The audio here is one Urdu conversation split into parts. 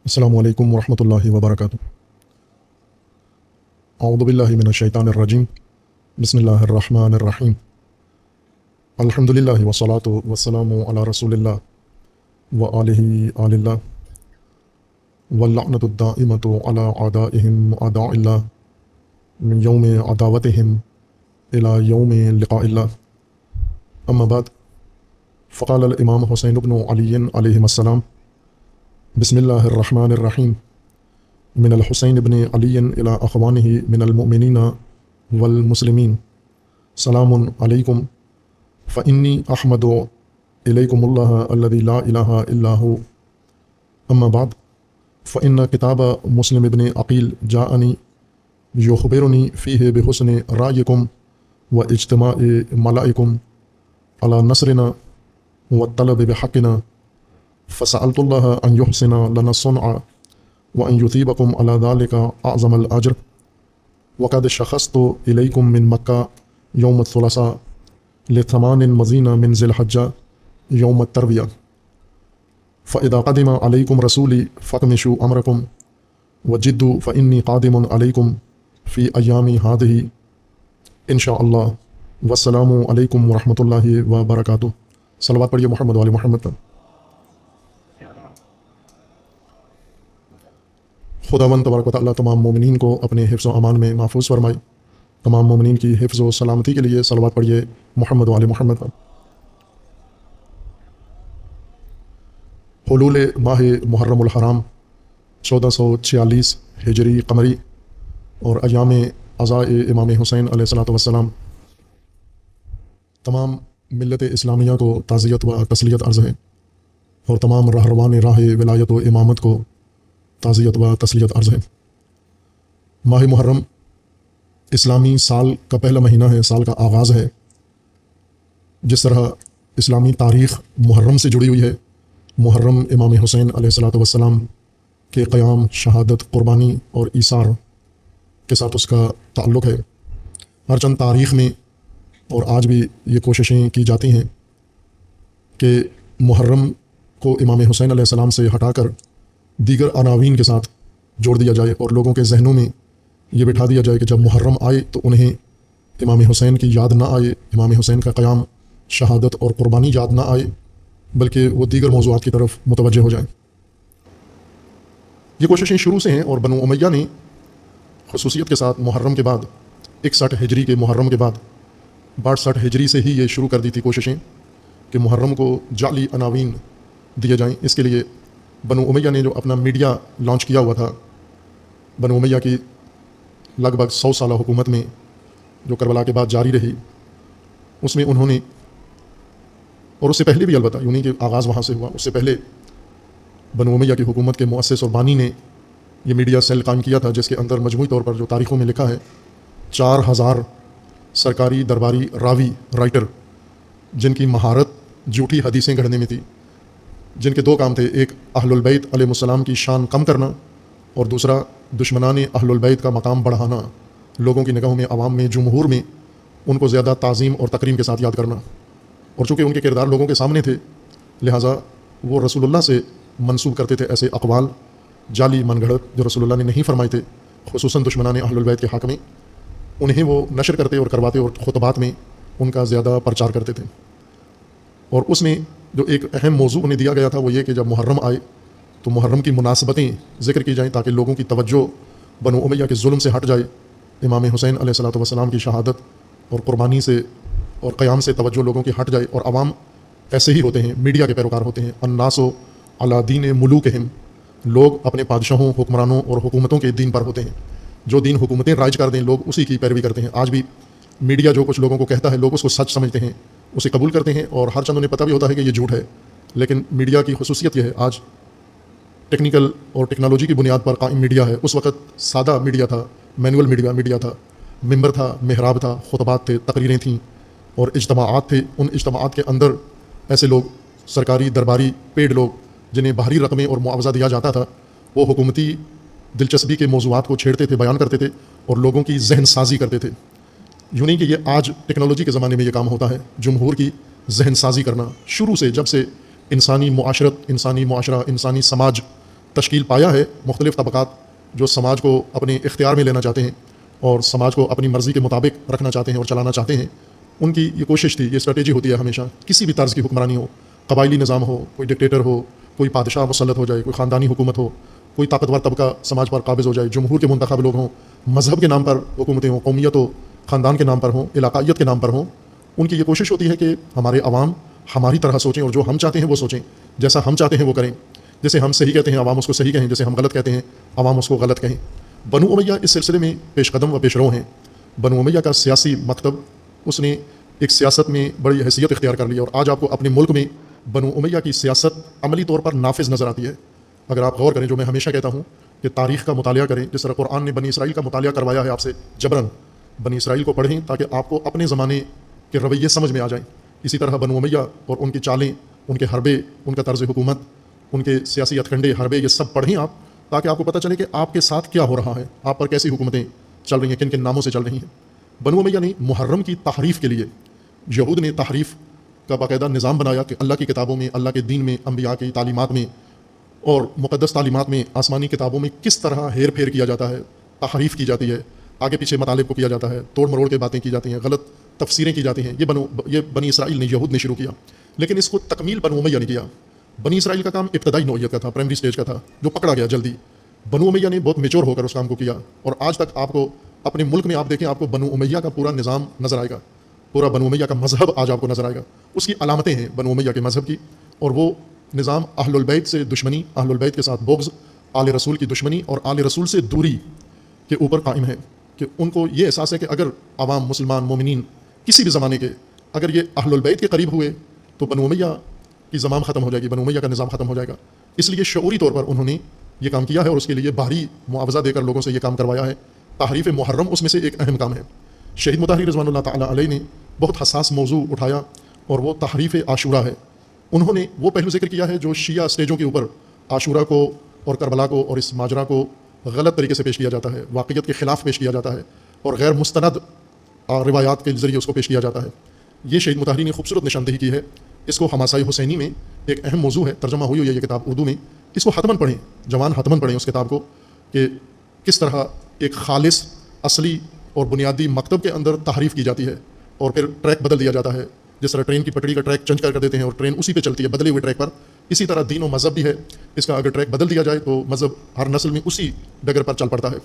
السلام علیکم ورحمۃ اللہ وبرکاتہ۔ اعوذ باللہ من الشیطان الرجیم، بسم اللہ الرحمن الرحیم۔ الحمد للہ والصلاۃ والسلام علی رسول اللہ وآلہ آل اللہ واللعنۃ الدائمۃ علی اعدائہم اعداء اللہ من یوم عداوتہم الی یوم لقاء اللہ، اما بعد، فقال الامام حسین بن علی علیہ السلام: بسم اللہ الرحمن الرحیم، من الحسین بن علی الی اخوانہ من المؤمنین والمسلمین، سلام علیکم فانی احمد الیکم اللہ الذی لا الہ الا هو، اما بعد، فان کتاب مسلم بن عقیل جاءنی یخبرنی فیہ بحسن رأیکم واجتماع ملائکم علی نصرنا والطلب بحقنا، فسألت اللہ ان یحسن لنا الصنع وان یثیبکم علی ذلک اعظم الاجر، وقد شخصت الیکم من مکہ یوم الثلاثاء لثمان مزین من ذی الحجہ یوم الترویہ، فاذا قدم علیکم رسولی فاقمشوا امرکم وجدوا فانی قادم علیکم فی ایامی ہذہ انشاء اللہ، والسلام علیکم ورحمۃ اللہ وبرکاتہ۔ صلوات پڑھیے محمد وعلی محمد پر۔ خداوند تبارک و تعالیٰ تمام مومنین کو اپنے حفظ و امان میں محفوظ فرمائے۔ تمام مومنین کی حفظ و سلامتی کے لیے صلوات پڑھیے محمد وعلی محمد پر۔ حلول ماہ محرم الحرام 1446 ہجری قمری اور ایام عزاء امام حسین علیہ الصلوۃ والسلام، تمام ملت اسلامیہ کو تعزیت و تسلیت عرض ہے، اور تمام رہروان راہ ولایت و امامت کو تعزیت و تسلیت عرض ہے۔ ماہ محرم اسلامی سال کا پہلا مہینہ ہے، سال کا آغاز ہے۔ جس طرح اسلامی تاریخ محرم سے جڑی ہوئی ہے، محرم امام حسین علیہ الصلوۃ والسلام کے قیام، شہادت، قربانی اور ایثار کے ساتھ اس کا تعلق ہے۔ ہر چند تاریخ میں اور آج بھی یہ کوششیں کی جاتی ہیں کہ محرم کو امام حسین علیہ السلام سے ہٹا کر دیگر عناوین کے ساتھ جوڑ دیا جائے، اور لوگوں کے ذہنوں میں یہ بٹھا دیا جائے کہ جب محرم آئے تو انہیں امام حسین کی یاد نہ آئے، امام حسین کا قیام، شہادت اور قربانی یاد نہ آئے، بلکہ وہ دیگر موضوعات کی طرف متوجہ ہو جائیں۔ یہ کوششیں شروع سے ہیں، اور بنو امیہ نے خصوصیت کے ساتھ محرم کے بعد 61 ہجری کے محرم کے بعد 62 ہجری سے ہی یہ شروع کر دی تھی کوششیں کہ محرم کو جعلی عناوین دیے جائیں۔ اس کے لیے بنو امیہ نے جو اپنا میڈیا لانچ کیا ہوا تھا، بنو امیہ کی لگ بھگ 100 سالہ حکومت میں جو کربلا کے بعد جاری رہی، اس میں انہوں نے، اور اس سے پہلے بھی البتہ، یوں نہیں کہ آغاز وہاں سے ہوا، اس سے پہلے بنو امیہ کی حکومت کے مؤسس اور بانی نے یہ میڈیا سیل قائم کیا تھا، جس کے اندر مجموعی طور پر جو تاریخوں میں لکھا ہے 4000 سرکاری درباری راوی، رائٹر، جن کی مہارت جھوٹی حدیثیں گھڑنے میں تھی، جن کے دو کام تھے: ایک اہل البیت علیہ السلام کی شان کم کرنا، اور دوسرا دشمنان اہل البیت کا مقام بڑھانا، لوگوں کی نگاہوں میں، عوام میں، جمہور میں ان کو زیادہ تعظیم اور تکریم کے ساتھ یاد کرنا۔ اور چونکہ ان کے کردار لوگوں کے سامنے تھے، لہٰذا وہ رسول اللہ سے منسوب کرتے تھے ایسے اقوال، جعلی من گھڑت جو رسول اللہ نے نہیں فرمائے تھے، خصوصاً دشمنان اہل البیت کے حق میں، انہیں وہ نشر کرتے اور کرواتے، اور خطبات میں ان کا زیادہ پرچار کرتے تھے۔ اور اس میں جو ایک اہم موضوع انہیں دیا گیا تھا وہ یہ کہ جب محرم آئے تو محرم کی مناسبتیں ذکر کی جائیں، تاکہ لوگوں کی توجہ بنو امیہ کے ظلم سے ہٹ جائے، امام حسین علیہ الصلوۃ والسلام کی شہادت اور قربانی سے اور قیام سے توجہ لوگوں کی ہٹ جائے۔ اور عوام ایسے ہی ہوتے ہیں، میڈیا کے پیروکار ہوتے ہیں۔ الناس علی دین ملوکہم، لوگ اپنے بادشاہوں، حکمرانوں اور حکومتوں کے دین پر ہوتے ہیں۔ جو دین حکومتیں رائج کر دیں، لوگ اسی کی پیروی کرتے ہیں۔ آج بھی میڈیا جو کچھ لوگوں کو کہتا ہے، لوگ اس کو سچ سمجھتے ہیں، اسے قبول کرتے ہیں، اور ہر چند انہیں پتہ بھی ہوتا ہے کہ یہ جھوٹ ہے۔ لیکن میڈیا کی خصوصیت یہ ہے، آج ٹیکنیکل اور ٹیکنالوجی کی بنیاد پر قائم میڈیا ہے۔ اس وقت سادہ میڈیا تھا، مینول میڈیا تھا، ممبر تھا، محراب تھا، خطبات تھے، تقریریں تھیں اور اجتماعات تھے۔ ان اجتماعات کے اندر ایسے لوگ، سرکاری درباری پیڈ لوگ، جنہیں باہری رقمیں اور معاوضہ دیا جاتا تھا، وہ حکومتی دلچسپی کے موضوعات کو چھیڑتے تھے، بیان کرتے تھے اور لوگوں کی ذہن سازی کرتے تھے۔ یوں نہیں کہ یہ آج ٹیکنالوجی کے زمانے میں یہ کام ہوتا ہے، جمہور کی ذہن سازی کرنا شروع سے، جب سے انسانی معاشرت، انسانی معاشرہ، انسانی سماج تشکیل پایا ہے مختلف طبقات جو سماج کو اپنے اختیار میں لینا چاہتے ہیں اور سماج کو اپنی مرضی کے مطابق رکھنا چاہتے ہیں اور چلانا چاہتے ہیں، ان کی یہ کوشش تھی، یہ اسٹریٹجی ہوتی ہے ہمیشہ، کسی بھی طرز کی حکمرانی ہو، قبائلی نظام ہو، کوئی ڈکٹیٹر ہو، کوئی بادشاہ مسلط ہو جائے، کوئی خاندانی حکومت ہو، کوئی طاقتور طبقہ سماج پر قابض ہو جائے، جمہور کے منتخب لوگ ہوں، مذہب کے نام پر حکومتیں ہوں، قومیت ہو، خاندان کے نام پر ہوں، علاقائیت کے نام پر ہوں، ان کی یہ کوشش ہوتی ہے کہ ہمارے عوام ہماری طرح سوچیں اور جو ہم چاہتے ہیں وہ سوچیں، جیسا ہم چاہتے ہیں وہ کریں، جیسے ہم صحیح کہتے ہیں عوام اس کو صحیح کہیں، جیسے ہم غلط کہتے ہیں عوام اس کو غلط کہیں۔ بنو امیہ اس سلسلے میں پیش قدم و پیش رو ہیں۔ بنو امیہ کا سیاسی مکتب، اس نے ایک سیاست میں بڑی حیثیت اختیار کر لی، اور آج آپ کو اپنے ملک میں بنو امیہ کی سیاست عملی طور پر نافذ نظر آتی ہے۔ اگر آپ غور کریں، جو میں ہمیشہ کہتا ہوں کہ تاریخ کا مطالعہ کریں، جس طرح قرآن نے بنی اسرائیل کا مطالعہ کروایا ہے آپ سے جبراً، بنی اسرائیل کو پڑھیں تاکہ آپ کو اپنے زمانے کے رویے سمجھ میں آ جائیں۔ اسی طرح بنو امیہ اور ان کی چالیں، ان کے حربے، ان کا طرز حکومت، ان کے سیاسی ہتھکنڈے، حربے، یہ سب پڑھیں آپ، تاکہ آپ کو پتہ چلے کہ آپ کے ساتھ کیا ہو رہا ہے، آپ پر کیسی حکومتیں چل رہی ہیں، کن کن ناموں سے چل رہی ہیں۔ بنو امیہ نے محرم کی تحریف کے لیے، یہود نے تحریف کا باقاعدہ نظام بنایا کہ اللہ کی کتابوں میں، اللہ کے دین میں، انبیاء کی تعلیمات میں اور مقدس تعلیمات میں، آسمانی کتابوں میں کس طرح ہیر پھیر کیا جاتا ہے، تحریف کی جاتی ہے، آگے پیچھے مطالب کو کیا جاتا ہے، توڑ مروڑ کے باتیں کی جاتی ہیں، غلط تفسیریں کی جاتی ہیں۔ یہ بنی اسرائیل نے، یہود نے شروع کیا، لیکن اس کو تکمیل بنو امیہ نے کیا۔ بنی اسرائیل کا کام ابتدائی نوعیت کا تھا، پرائمری سٹیج کا تھا، جو پکڑا گیا جلدی۔ بنو امیہ نے بہت میچور ہو کر اس کام کو کیا، اور آج تک آپ کو اپنے ملک میں آپ دیکھیں، آپ کو بنو امیہ کا پورا نظام نظر آئے گا، پورا بنو امیہ کا مذہب آج آپ کو نظر آئے گا، اس کی علامتیں ہیں بنو امیہ کے مذہب کی، اور وہ نظام اہل البیت سے دشمنی، اہل البیت کے ساتھ بغض، آل رسول کی دشمنی اور آل رسول سے دوری کے اوپر قائم ہے، کہ ان کو یہ احساس ہے کہ اگر عوام، مسلمان، مومنین کسی بھی زمانے کے اگر یہ اہل البیت کے قریب ہوئے تو بنو امیہ کی زمام ختم ہو جائے گی، بنو امیہ کا نظام ختم ہو جائے گا۔ اس لیے شعوری طور پر انہوں نے یہ کام کیا ہے، اور اس کے لیے بھاری معاوضہ دے کر لوگوں سے یہ کام کروایا ہے۔ تحریف محرم اس میں سے ایک اہم کام ہے۔ شہید مطہری رضوان اللہ تعالیٰ علیہ نے بہت حساس موضوع اٹھایا، اور وہ تحریف عاشورہ ہے۔ انہوں نے وہ پہلو ذکر کیا ہے جو شیعہ اسٹیجوں کے اوپر عاشورہ کو اور کربلا کو اور اس ماجرا کو غلط طریقے سے پیش کیا جاتا ہے، واقعیت کے خلاف پیش کیا جاتا ہے، اور غیر مستند روایات کے ذریعے اس کو پیش کیا جاتا ہے۔ یہ شہید مطہری نے خوبصورت نشاندہی کی ہے۔ اس کو حماسۂ حسینی میں ایک اہم موضوع ہے، ترجمہ ہوئی ہے یہ کتاب اردو میں، اس کو حتماً پڑھیں، جوان حتماً پڑھیں اس کتاب کو، کہ کس طرح ایک خالص، اصلی اور بنیادی مکتب کے اندر تحریف کی جاتی ہے، اور پھر ٹریک بدل دیا جاتا ہے، جس طرح ٹرین کی پٹڑی کا ٹریک چینج کر دیتے ہیں اور ٹرین اسی پہ چلتی ہے بدلے ہوئے ٹریک پر، اسی طرح دین و مذہب بھی ہے، اس کا اگر ٹریک بدل دیا جائے تو مذہب ہر نسل میں اسی ڈگر پر چل پڑتا ہے۔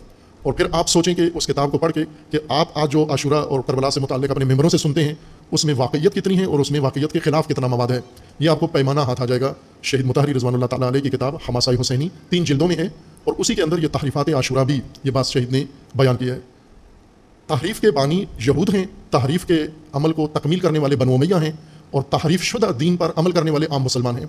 اور پھر آپ سوچیں کہ اس کتاب کو پڑھ کے کہ آپ آج جو عاشورہ اور کربلا سے متعلق اپنے ممبروں سے سنتے ہیں، اس میں واقعیت کتنی ہے اور اس میں واقعیت کے خلاف کتنا مواد ہے، یہ آپ کو پیمانہ ہاتھ آ جائے گا۔ شہید مطہری رضوان اللہ تعالیٰ علیہ کی کتاب حماسۂ حسینی 3 جلدوں میں ہے، اور اسی کے اندر یہ تحریفات عاشورہ بھی، یہ بات شہید نے بیان کی ہے۔ تحریف کے بانی یہود ہیں، تحریف کے عمل کو تکمیل کرنے والے بنو امیہ ہیں، اور تحریف شدہ دین پر عمل کرنے والے عام مسلمان ہیں۔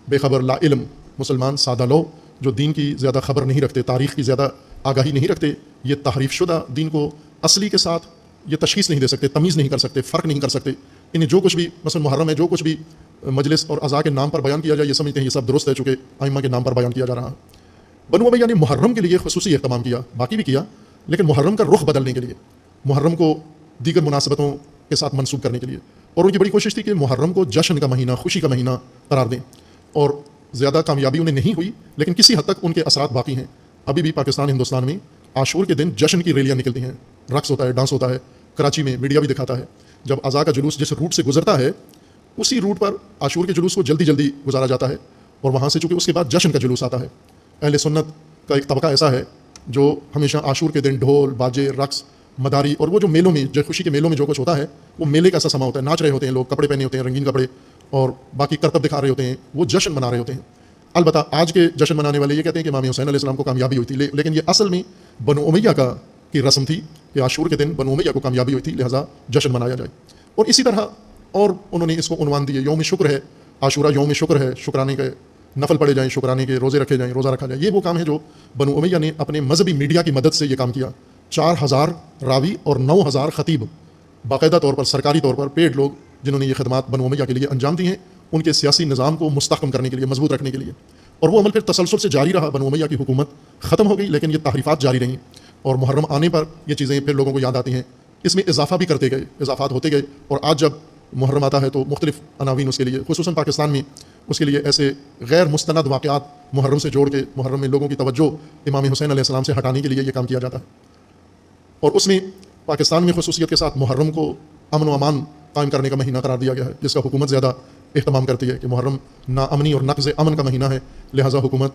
بے خبر، لا علم مسلمان، سادہ لو، جو دین کی زیادہ خبر نہیں رکھتے، تاریخ کی زیادہ آگاہی نہیں رکھتے، یہ تحریف شدہ دین کو اصلی کے ساتھ یہ تشخیص نہیں دے سکتے، تمیز نہیں کر سکتے، فرق نہیں کر سکتے۔ انہیں جو کچھ بھی مثلا محرم ہے، جو کچھ بھی مجلس اور عزا کے نام پر بیان کیا جائے، یہ سمجھتے ہیں یہ سب درست ہے، چونکہ ائمہ کے نام پر بیان کیا جا رہا ہے۔ بنو امیہ نے محرم کے لیے خصوصی اہتمام کیا، باقی بھی کیا، لیکن محرم کا رخ بدلنے کے لیے، محرم کو دیگر مناسبتوں کے ساتھ منسوب کرنے کے لیے، اور ان کی بڑی کوشش تھی کہ محرم کو جشن کا مہینہ، خوشی کا مہینہ قرار دیں، اور زیادہ کامیابی انہیں نہیں ہوئی، لیکن کسی حد تک ان کے اثرات باقی ہیں۔ ابھی بھی پاکستان، ہندوستان میں عاشور کے دن جشن کی ریلیاں نکلتی ہیں، رقص ہوتا ہے، ڈانس ہوتا ہے، کراچی میں میڈیا بھی دکھاتا ہے، جب عزا کا جلوس جس روٹ سے گزرتا ہے، اسی روٹ پر عاشور کے جلوس کو جلدی جلدی گزارا جاتا ہے، اور وہاں سے چونکہ اس کے بعد جشن کا جلوس آتا ہے۔ اہل سنت کا ایک طبقہ ایسا ہے جو ہمیشہ عاشور کے دن ڈھول، باجے، رقص، مداری، اور وہ جو میلوں میں، جو خوشی کے میلوں میں جو کچھ ہوتا ہے، وہ میلے کا ایسا سما ہوتا ہے، ناچ رہے ہوتے ہیں لوگ، کپڑے پہنے ہوتے ہیں، رنگین کپڑے، اور باقی کرتب دکھا رہے ہوتے ہیں، وہ جشن منا رہے ہوتے ہیں۔ البتہ آج کے جشن منانے والے یہ کہتے ہیں کہ امام حسین علیہ السلام کو کامیابی ہوئی تھی، لیکن یہ اصل میں بنو امیہ کی رسم تھی کہ عاشور کے دن بنو امیہ کو کامیابی ہوئی تھی، لہٰذا جشن منایا جائے۔ اور اسی طرح اور انہوں نے اس کو عنوان دیے، یوم شکر ہے، عاشورہ یوم شکر ہے، شکرانے کے نفل پڑھے جائیں، شکرانے کے روزے رکھے جائیں، روزہ رکھا جائے۔ یہ وہ کام ہے جو بنو امیہ نے اپنے مذہبی میڈیا کی مدد سے یہ کام کیا۔ 4000 راوی اور 9000 خطیب، باقاعدہ طور پر سرکاری طور پر پیڈ لوگ، جنہوں نے یہ خدمات بنو امیہ کے لیے انجام دی ہیں، ان کے سیاسی نظام کو مستحکم کرنے کے لیے، مضبوط رکھنے کے لیے۔ اور وہ عمل پھر تسلسل سے جاری رہا۔ بنو امیہ کی حکومت ختم ہو گئی، لیکن یہ تحریفات جاری رہیں، اور محرم آنے پر یہ چیزیں پھر لوگوں کو یاد آتی ہیں۔ اس میں اضافہ بھی کرتے گئے، اضافات ہوتے گئے، اور آج جب محرم آتا ہے تو مختلف عناوین اس کے لیے، خصوصاً پاکستان میں اس کے لیے ایسے غیر مستند واقعات محرم سے جوڑ کے محرم میں لوگوں کی توجہ امام حسین علیہ السلام سے ہٹانے کے لیے یہ کام کیا جاتا ہے. اور اس میں پاکستان میں خصوصیت کے ساتھ محرم کو امن و امان قائم کرنے کا مہینہ قرار دیا گیا ہے، جس کا حکومت زیادہ اہتمام کرتی ہے کہ محرم نا امنی اور نقض امن کا مہینہ ہے. لہٰذا حکومت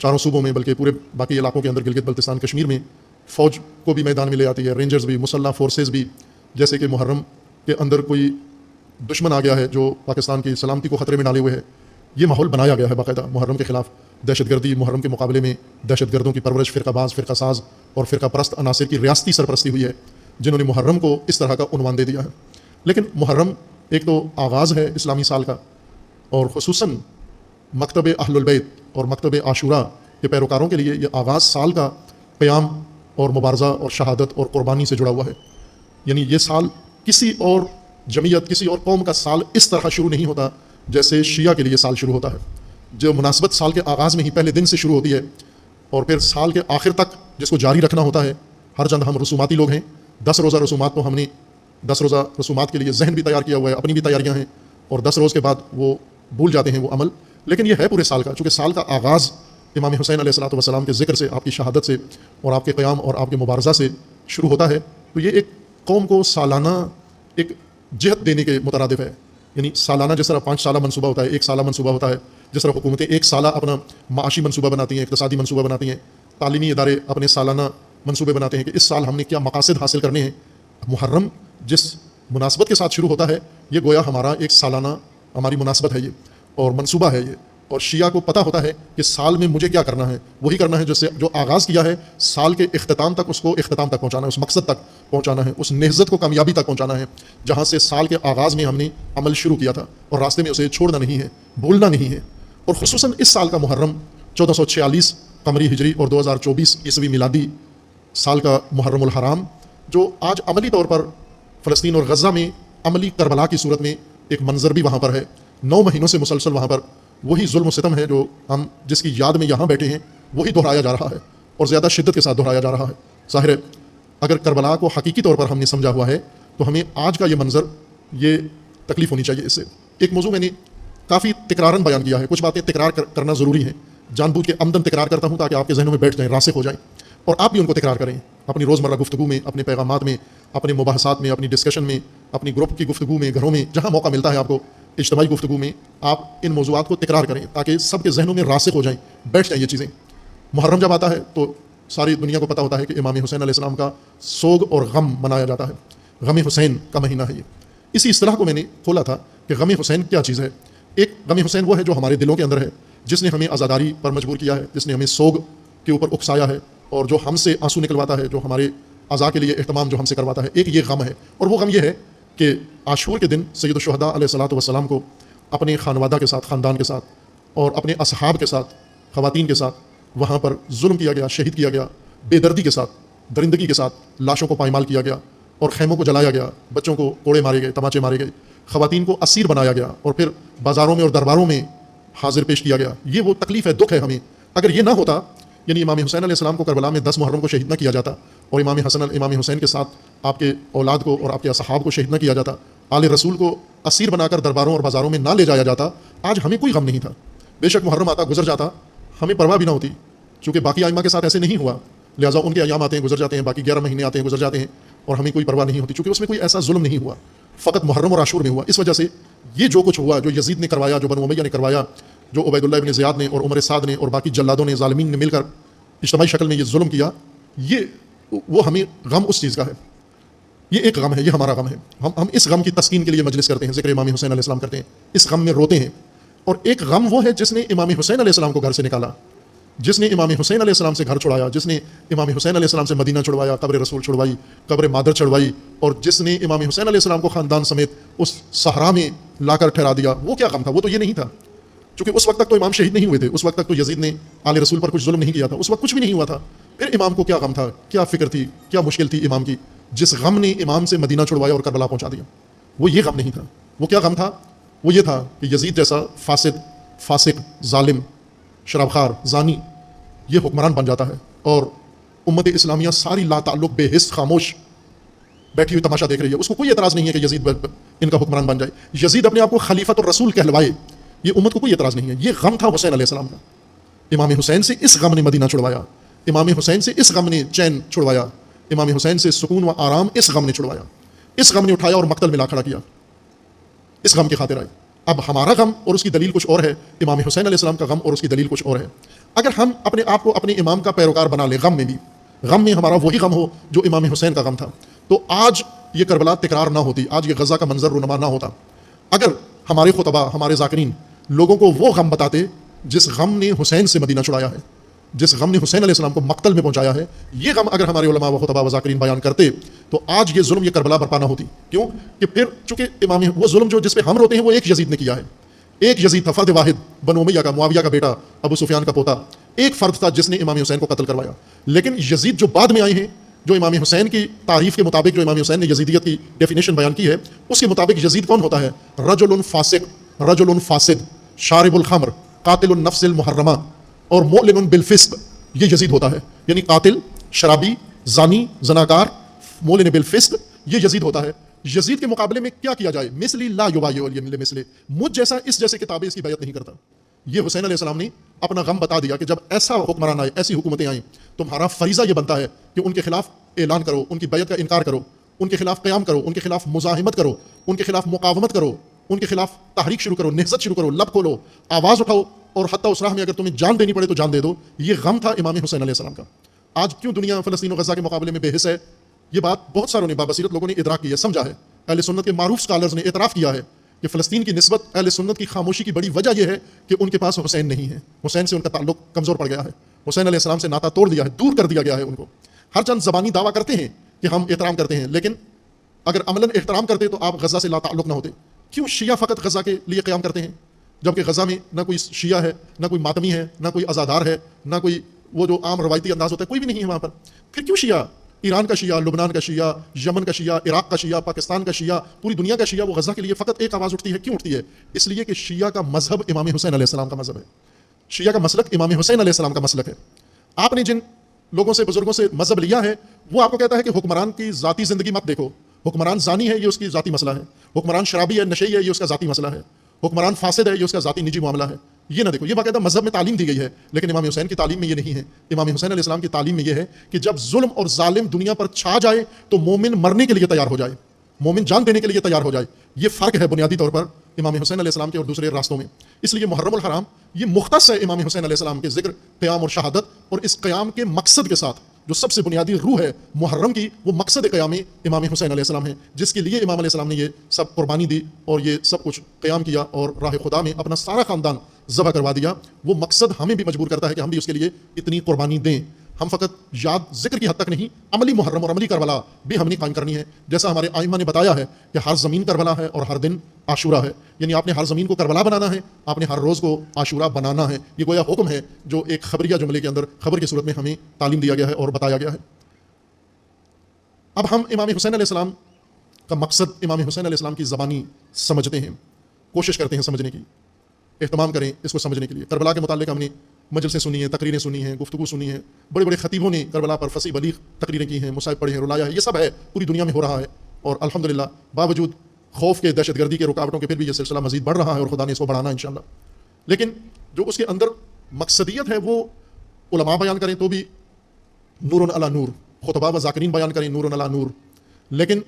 چاروں صوبوں میں بلکہ پورے باقی علاقوں کے اندر گلگت بلتستان کشمیر میں فوج کو بھی میدان میں لے آتی ہے، رینجرز بھی، مسلح فورسز بھی، جیسے کہ محرم کے اندر کوئی دشمن آ گیا ہے جو پاکستان کی سلامتی کو خطرے میں ڈالے ہوئے ہے. یہ ماحول بنایا گیا ہے باقاعدہ محرم کے خلاف. دہشت گردی محرم کے مقابلے میں دہشت گردوں کی پرورش فرقہ باز، فرقہ ساز اور فرقہ پرست عناصر کی ریاستی سرپرستی ہوئی ہے، جنہوں نے محرم کو اس طرح کا عنوان دے دیا ہے. لیکن محرم ایک تو آغاز ہے اسلامی سال کا، اور خصوصاً مکتب اہل البیت اور مکتب عاشورہ کے پیروکاروں کے لیے یہ آغاز سال کا قیام اور مبارزہ اور شہادت اور قربانی سے جڑا ہوا ہے. یعنی یہ سال کسی اور جمعیت، کسی اور قوم کا سال اس طرح شروع نہیں ہوتا جیسے شیعہ کے لیے سال شروع ہوتا ہے، جو مناسبت سال کے آغاز میں ہی پہلے دن سے شروع ہوتی ہے اور پھر سال کے آخر تک جس کو جاری رکھنا ہوتا ہے. ہر چند ہم رسوماتی لوگ ہیں، 10 روزہ رسومات تو ہم نے 10 روزہ رسومات کے لیے ذہن بھی تیار کیا ہوا ہے، اپنی بھی تیاریاں ہیں، اور 10 روز کے بعد وہ بھول جاتے ہیں وہ عمل. لیکن یہ ہے پورے سال کا، چونکہ سال کا آغاز امام حسین علیہ الصلوۃ والسلام کے ذکر سے، آپ کی شہادت سے اور آپ کے قیام اور آپ کے مبارزہ سے شروع ہوتا ہے. تو یہ ایک قوم کو سالانہ ایک جہت دینے کے مترادف ہے. یعنی سالانہ جس طرح 5 سالہ منصوبہ ہوتا ہے، 1 سالہ منصوبہ ہوتا ہے، جس طرح حکومتیں 1 سالہ اپنا معاشی منصوبہ بناتی ہیں، اقتصادی منصوبہ بناتی ہیں، تعلیمی ادارے اپنے سالانہ منصوبے بناتے ہیں کہ اس سال ہم نے کیا مقاصد حاصل کرنے ہیں. محرم جس مناسبت کے ساتھ شروع ہوتا ہے، یہ گویا ہمارا ایک سالانہ ہماری مناسبت ہے یہ، اور منصوبہ ہے یہ. اور شیعہ کو پتہ ہوتا ہے کہ سال میں مجھے کیا کرنا ہے، وہی کرنا ہے جو آغاز کیا ہے سال کے اختتام تک، اس کو اختتام تک پہنچانا ہے، اس مقصد تک پہنچانا ہے، اس نہضت کو کامیابی تک پہنچانا ہے جہاں سے سال کے آغاز میں ہم نے عمل شروع کیا تھا، اور راستے میں اسے چھوڑنا نہیں ہے، بھولنا نہیں ہے. اور خصوصاً اس سال کا محرم 1446 قمری ہجری اور 2024 عیسوی میلادی سال کا محرم الحرام، جو آج عملی طور پر فلسطین اور غزہ میں عملی کربلا کی صورت میں ایک منظر بھی وہاں پر ہے. 9 مہینوں سے مسلسل وہاں پر وہی ظلم و ستم ہے جو ہم جس کی یاد میں یہاں بیٹھے ہیں، وہی دہرایا جا رہا ہے اور زیادہ شدت کے ساتھ دہرایا جا رہا ہے. ظاہر ہے اگر کربلا کو حقیقی طور پر ہم نے سمجھا ہوا ہے تو ہمیں آج کا یہ منظر، یہ تکلیف ہونی چاہیے. اس سے ایک موضوع میں نے کافی تکرارن بیان کیا ہے، کچھ باتیں تکرار کرنا ضروری ہے، جان بوجھ کے عمدن تکرار کرتا ہوں تاکہ آپ کے ذہنوں میں بیٹھ جائیں، راسخ ہو جائیں، اور آپ بھی ان کو تکرار کریں اپنی روزمرہ گفتگو میں، اپنے پیغامات میں، اپنے مباحثات میں، اپنی ڈسکشن میں، اپنی گروپ کی گفتگو میں، گھروں میں، جہاں موقع ملتا ہے آپ کو اجتماعی گفتگو میں آپ ان موضوعات کو تکرار کریں تاکہ سب کے ذہنوں میں راسخ ہو جائیں، بیٹھ جائیں یہ چیزیں. محرم جب آتا ہے تو ساری دنیا کو پتہ ہوتا ہے کہ امام حسین علیہ السلام کا سوگ اور غم منایا جاتا ہے. غم حسین کا مہینہ ہے یہ. اسی اصطلاح کو میں نے کھولا تھا کہ غم حسین کیا چیز ہے. ایک غم حسین وہ ہے جو ہمارے دلوں کے اندر ہے، جس نے ہمیں عزاداری پر مجبور کیا ہے، جس نے ہمیں سوگ کے اوپر اکسایا ہے، اور جو ہم سے آنسو نکلواتا ہے، جو ہمارے اعضاء کے لیے اہتمام جو ہم سے کرواتا ہے. ایک یہ غم ہے، اور وہ غم یہ ہے کہ عاشور کے دن سید الشہداء علیہ الصلوۃ والسلام کو اپنے خانوادہ کے ساتھ، خاندان کے ساتھ، اور اپنے اصحاب کے ساتھ، خواتین کے ساتھ وہاں پر ظلم کیا گیا، شہید کیا گیا، بے دردی کے ساتھ، درندگی کے ساتھ لاشوں کو پائمال کیا گیا، اور خیموں کو جلایا گیا، بچوں کو کوڑے مارے گئے، تماچے مارے گئے، خواتین کو اسیر بنایا گیا، اور پھر بازاروں میں اور درباروں میں حاضر پیش کیا گیا. یہ وہ تکلیف ہے، دکھ ہے ہمیں. اگر یہ نہ ہوتا، یعنی امام حسین علیہ السلام کو کربلا میں 10 محرم کو شہید نہ کیا جاتا، اور امام حسین کے ساتھ آپ کے اولاد کو اور آپ کے اصحاب کو شہید نہ کیا جاتا، آل رسول کو اسیر بنا کر درباروں اور بازاروں میں نہ لے جایا جاتا، آج ہمیں کوئی غم نہیں تھا. بے شک محرم آتا، گزر جاتا، ہمیں پرواہ بھی نہ ہوتی، چونکہ باقی ائمہ کے ساتھ ایسے نہیں ہوا. لہٰذا ان کے ایام آتے ہیں، گزر جاتے ہیں، باقی 11 مہینے آتے ہیں، گزر جاتے ہیں، اور ہمیں کوئی پرواہ نہیں ہوتی، چونکہ اس میں کوئی ایسا ظلم نہیں ہوا، فقط محرم اور عاشور میں ہوا. اس وجہ سے یہ جو کچھ ہوا، جو یزید نے کروایا، جو بنو امیہ نے کروایا، جو عبید اللہ ابن زیاد نے اور عمر سعد نے اور باقی جلادوں نے، ظالمین نے مل کر اجتماعی شکل میں یہ ظلم کیا، یہ وہ ہمیں غم اس چیز کا ہے. یہ ایک غم ہے، یہ ہمارا غم ہے. ہم اس غم کی تسکین کے لیے مجلس کرتے ہیں، ذکر امام حسین علیہ السلام کرتے ہیں، اس غم میں روتے ہیں. اور ایک غم وہ ہے جس نے امام حسین علیہ السلام کو گھر سے نکالا، جس نے امام حسین علیہ السلام سے گھر چھڑایا، جس نے امام حسین علیہ السلام سے مدینہ چھڑوایا، قبر رسول چھڑوائی، قبر مادر چھڑوائی، اور جس نے امام حسین علیہ السلام کو خاندان سمیت اس صحرا میں لا کر ٹھہرا دیا. وہ کیا غم تھا؟ وہ تو یہ نہیں تھا، چونکہ اس وقت تک تو امام شہید نہیں ہوئے تھے، اس وقت تک تو یزید نے آل رسول پر کچھ ظلم نہیں کیا تھا، اس وقت کچھ بھی نہیں ہوا تھا. پھر امام کو کیا غم تھا، کیا فکر تھی، کیا مشکل تھی امام کی، جس غم نے امام سے مدینہ چھڑوایا اور کربلا پہنچا دیا. وہ یہ غم نہیں تھا. وہ کیا غم تھا؟ وہ یہ تھا کہ یزید جیسا فاسق، ظالم، شراب خار، زانی یہ حکمران بن جاتا ہے، اور امت اسلامیہ ساری لا تعلق، بے حس، خاموش بیٹھی ہوئی تماشا دیکھ رہی ہے. اس کو کوئی اعتراض نہیں ہے کہ یزید ان کا حکمران بن جائے. یزید اپنے آپ کو خلیفۃ الرسول کہلوائے، یہ امت کو کوئی اعتراض نہیں ہے. یہ غم تھا حسین علیہ السلام کا. امام حسین سے اس غم نے مدینہ چھڑوایا, امام حسین سے اس غم نے چین چھڑوایا, امام حسین سے سکون و آرام اس غم نے چھڑوایا, اس غم نے اٹھایا اور مقتل میں لا کھڑا کیا, اس غم کی خاطر آئے. اب ہمارا غم اور اس کی دلیل کچھ اور ہے, امام حسین علیہ السلام کا غم اور اس کی دلیل کچھ اور ہے. اگر ہم اپنے آپ کو اپنے امام کا پیروکار بنا لیں غم میں بھی, غم میں ہمارا وہی غم ہو جو امام حسین کا غم تھا, تو آج یہ کربلا تکرار نہ ہوتی, آج یہ غزہ کا منظر رونما نہ ہوتا. اگر ہمارے خطبہ, ہمارے ذاکرین لوگوں کو وہ غم بتاتے جس غم نے حسین سے مدینہ چھڑایا ہے, جس غم نے حسین علیہ السلام کو مقتل میں پہنچایا ہے, یہ غم اگر ہمارے علماء و خطبہ و ذاکرین بیان کرتے تو آج یہ ظلم, یہ کربلا برپا نہ ہوتی. کیوں کہ پھر چونکہ امام وہ ظلم جو جس پہ ہم روتے ہیں وہ ایک یزید نے کیا ہے. ایک یزید تھا, فرد واحد, بنو امیہ کا, معاویہ کا بیٹا, ابو سفیان کا پوتا, ایک فرد تھا جس نے امام حسین کو قتل کروایا. لیکن یزید جو بعد میں آئے ہیں, جو امام حسین کی تعریف کے مطابق, جو امام حسین نے یزیدیت کی ڈیفینیشن بیان کی ہے, اس کے مطابق یزید کون ہوتا ہے؟ رجل فاسق, رجل فاسد, شارب الخمر, قاتل النفس المحرمہ اور معلن بالفسق, یہ یزید ہوتا ہے. یعنی قاتل, شرابی, زانی, زناکار, معلن بالفسق, یہ یزید ہوتا ہے. یزید کے مقابلے میں کیا کیا جائے؟ مثلی لا یبایع لمثلہ, مجھ جیسا اس جیسے کتابیں اس کی بیعت نہیں کرتا. یہ حسین علیہ السلام نے اپنا غم بتا دیا کہ جب ایسا حکمران آئے, ایسی حکومتیں آئیں, تمہارا فریضہ یہ بنتا ہے کہ ان کے خلاف اعلان کرو, ان کی بیعت کا انکار کرو, ان کے خلاف قیام کرو, ان کے خلاف مزاحمت کرو, ان کے خلاف مقاومت کرو, ان کے خلاف تحریک شروع کرو, نہضت شروع کرو, لب کھولو, آواز اٹھاؤ, اور حتیٰ اس راہ میں اگر تمہیں جان دینی پڑے تو جان دے دو. یہ غم تھا امام حسین علیہ السلام کا. آج کیوں دنیا فلسطین و غزہ کے مقابلے میں بے حس ہے؟ یہ بات بہت ساروں نے, بابصیرت لوگوں نے ادراک کی ہے, سمجھا ہے. اہل سنت کے معروف اسکالرز نے اعتراف کیا ہے کہ فلسطین کی نسبت اہل سنت کی خاموشی کی بڑی وجہ یہ ہے کہ ان کے پاس حسین نہیں ہے, حسین سے ان کا تعلق کمزور پڑ گیا ہے, حسین علیہ السلام سے ناطہ توڑ دیا ہے, دور کر دیا گیا ہے ان کو. ہر چند زبانی دعویٰ کرتے ہیں کہ ہم احترام کرتے ہیں, لیکن اگر عملاً احترام کرتے تو آپ غزہ سے لا تعلق نہ ہوتے. کیوں شیعہ فقط غزہ کے لیے قیام کرتے ہیں جبکہ غزہ میں نہ کوئی شیعہ ہے, نہ کوئی ماتمی ہے, نہ کوئی عزادار ہے, نہ کوئی وہ جو عام روایتی انداز ہوتا ہے, کوئی بھی نہیں ہے وہاں پر. پھر کیوں شیعہ؟ ایران کا شیعہ, لبنان کا شیعہ, یمن کا شیعہ, عراق کا شیعہ, پاکستان کا شیعہ, پوری دنیا کا شیعہ, وہ غزہ کے لیے فقط ایک آواز اٹھتی ہے. کیوں اٹھتی ہے؟ اس لیے کہ شیعہ کا مذہب امام حسین علیہ السلام کا مذہب ہے, شیعہ کا مسلک امام حسین علیہ السلام کا مسلک ہے. آپ نے جن لوگوں سے, بزرگوں سے مذہب لیا ہے, وہ آپ کو کہتا ہے کہ حکمران کی ذاتی زندگی مت دیکھو, حکمران زانی ہے یہ اس کی ذاتی مسئلہ ہے, حکمران شرابی ہے, نشئی ہے, یہ اس کا ذاتی مسئلہ ہے, حکمران فاسد ہے, یہ اس کا ذاتی نجی معاملہ ہے. یہ نہ دیکھو. یہ باقاعدہ مذہب میں تعلیم دی گئی ہے, لیکن امام حسین کی تعلیم میں یہ نہیں ہے. امام حسین علیہ السلام کی تعلیم میں یہ ہے کہ جب ظلم اور ظالم دنیا پر چھا جائے تو مومن مرنے کے لیے تیار ہو جائے, مومن جان دینے کے لیے تیار ہو جائے. یہ فرق ہے بنیادی طور پر امام حسین علیہ السلام کے اور دوسرے راستوں میں. اس لیے محرم الحرام یہ مختص ہے امام حسین علیہ السلام کے ذکر, قیام اور شہادت, اور اس قیام کے مقصد کے ساتھ جو سب سے بنیادی روح ہے محرم کی, وہ مقصد قیام امام حسین علیہ السلام ہے, جس کے لیے امام علیہ السلام نے یہ سب قربانی دی اور یہ سب کچھ قیام کیا اور راہ خدا میں اپنا سارا خاندان ذبح کروا دیا. وہ مقصد ہمیں بھی مجبور کرتا ہے کہ ہم بھی اس کے لیے اتنی قربانی دیں. ہم فقط یاد ذکر کی حد تک نہیں, عملی محرم اور عملی کربلا بھی ہم نے قائم کرنی ہے. جیسا ہمارے آئمہ نے بتایا ہے کہ ہر زمین کربلا ہے اور ہر دن عاشورہ ہے, یعنی آپ نے ہر زمین کو کربلا بنانا ہے, آپ نے ہر روز کو عاشورہ بنانا ہے. یہ گویا حکم ہے جو ایک خبریہ جملے کے اندر خبر کی صورت میں ہمیں تعلیم دیا گیا ہے اور بتایا گیا ہے. اب ہم امام حسین علیہ السلام کا مقصد, امام حسین علیہ السلام کی زبانی سمجھتے ہیں, کوشش کرتے ہیں سمجھنے کی, اہتمام کریں اس کو سمجھنے کے لیے. کربلا کے متعلق ہم نے مجلسیں سنی ہیں, تقریریں سنی ہیں, گفتگو سنی ہے, بڑے بڑے خطیبوں نے کربلا پر فصیح بلیغ تقریریں کی ہیں, مصائب پڑھے ہیں, رلایا ہے. یہ سب ہے, پوری دنیا میں ہو رہا ہے, اور الحمدللہ باوجود خوف کے, دہشت گردی کے رکاوٹوں کے پھر بھی یہ سلسلہ مزید بڑھ رہا ہے, اور خدا نے اس کو بڑھانا انشاءاللہ. لیکن جو اس کے اندر مقصدیت ہے وہ علماء بیان کریں تو بھی نور علی نور, خطباء و ذاکرین بیان کریں نور علی نور, لیکن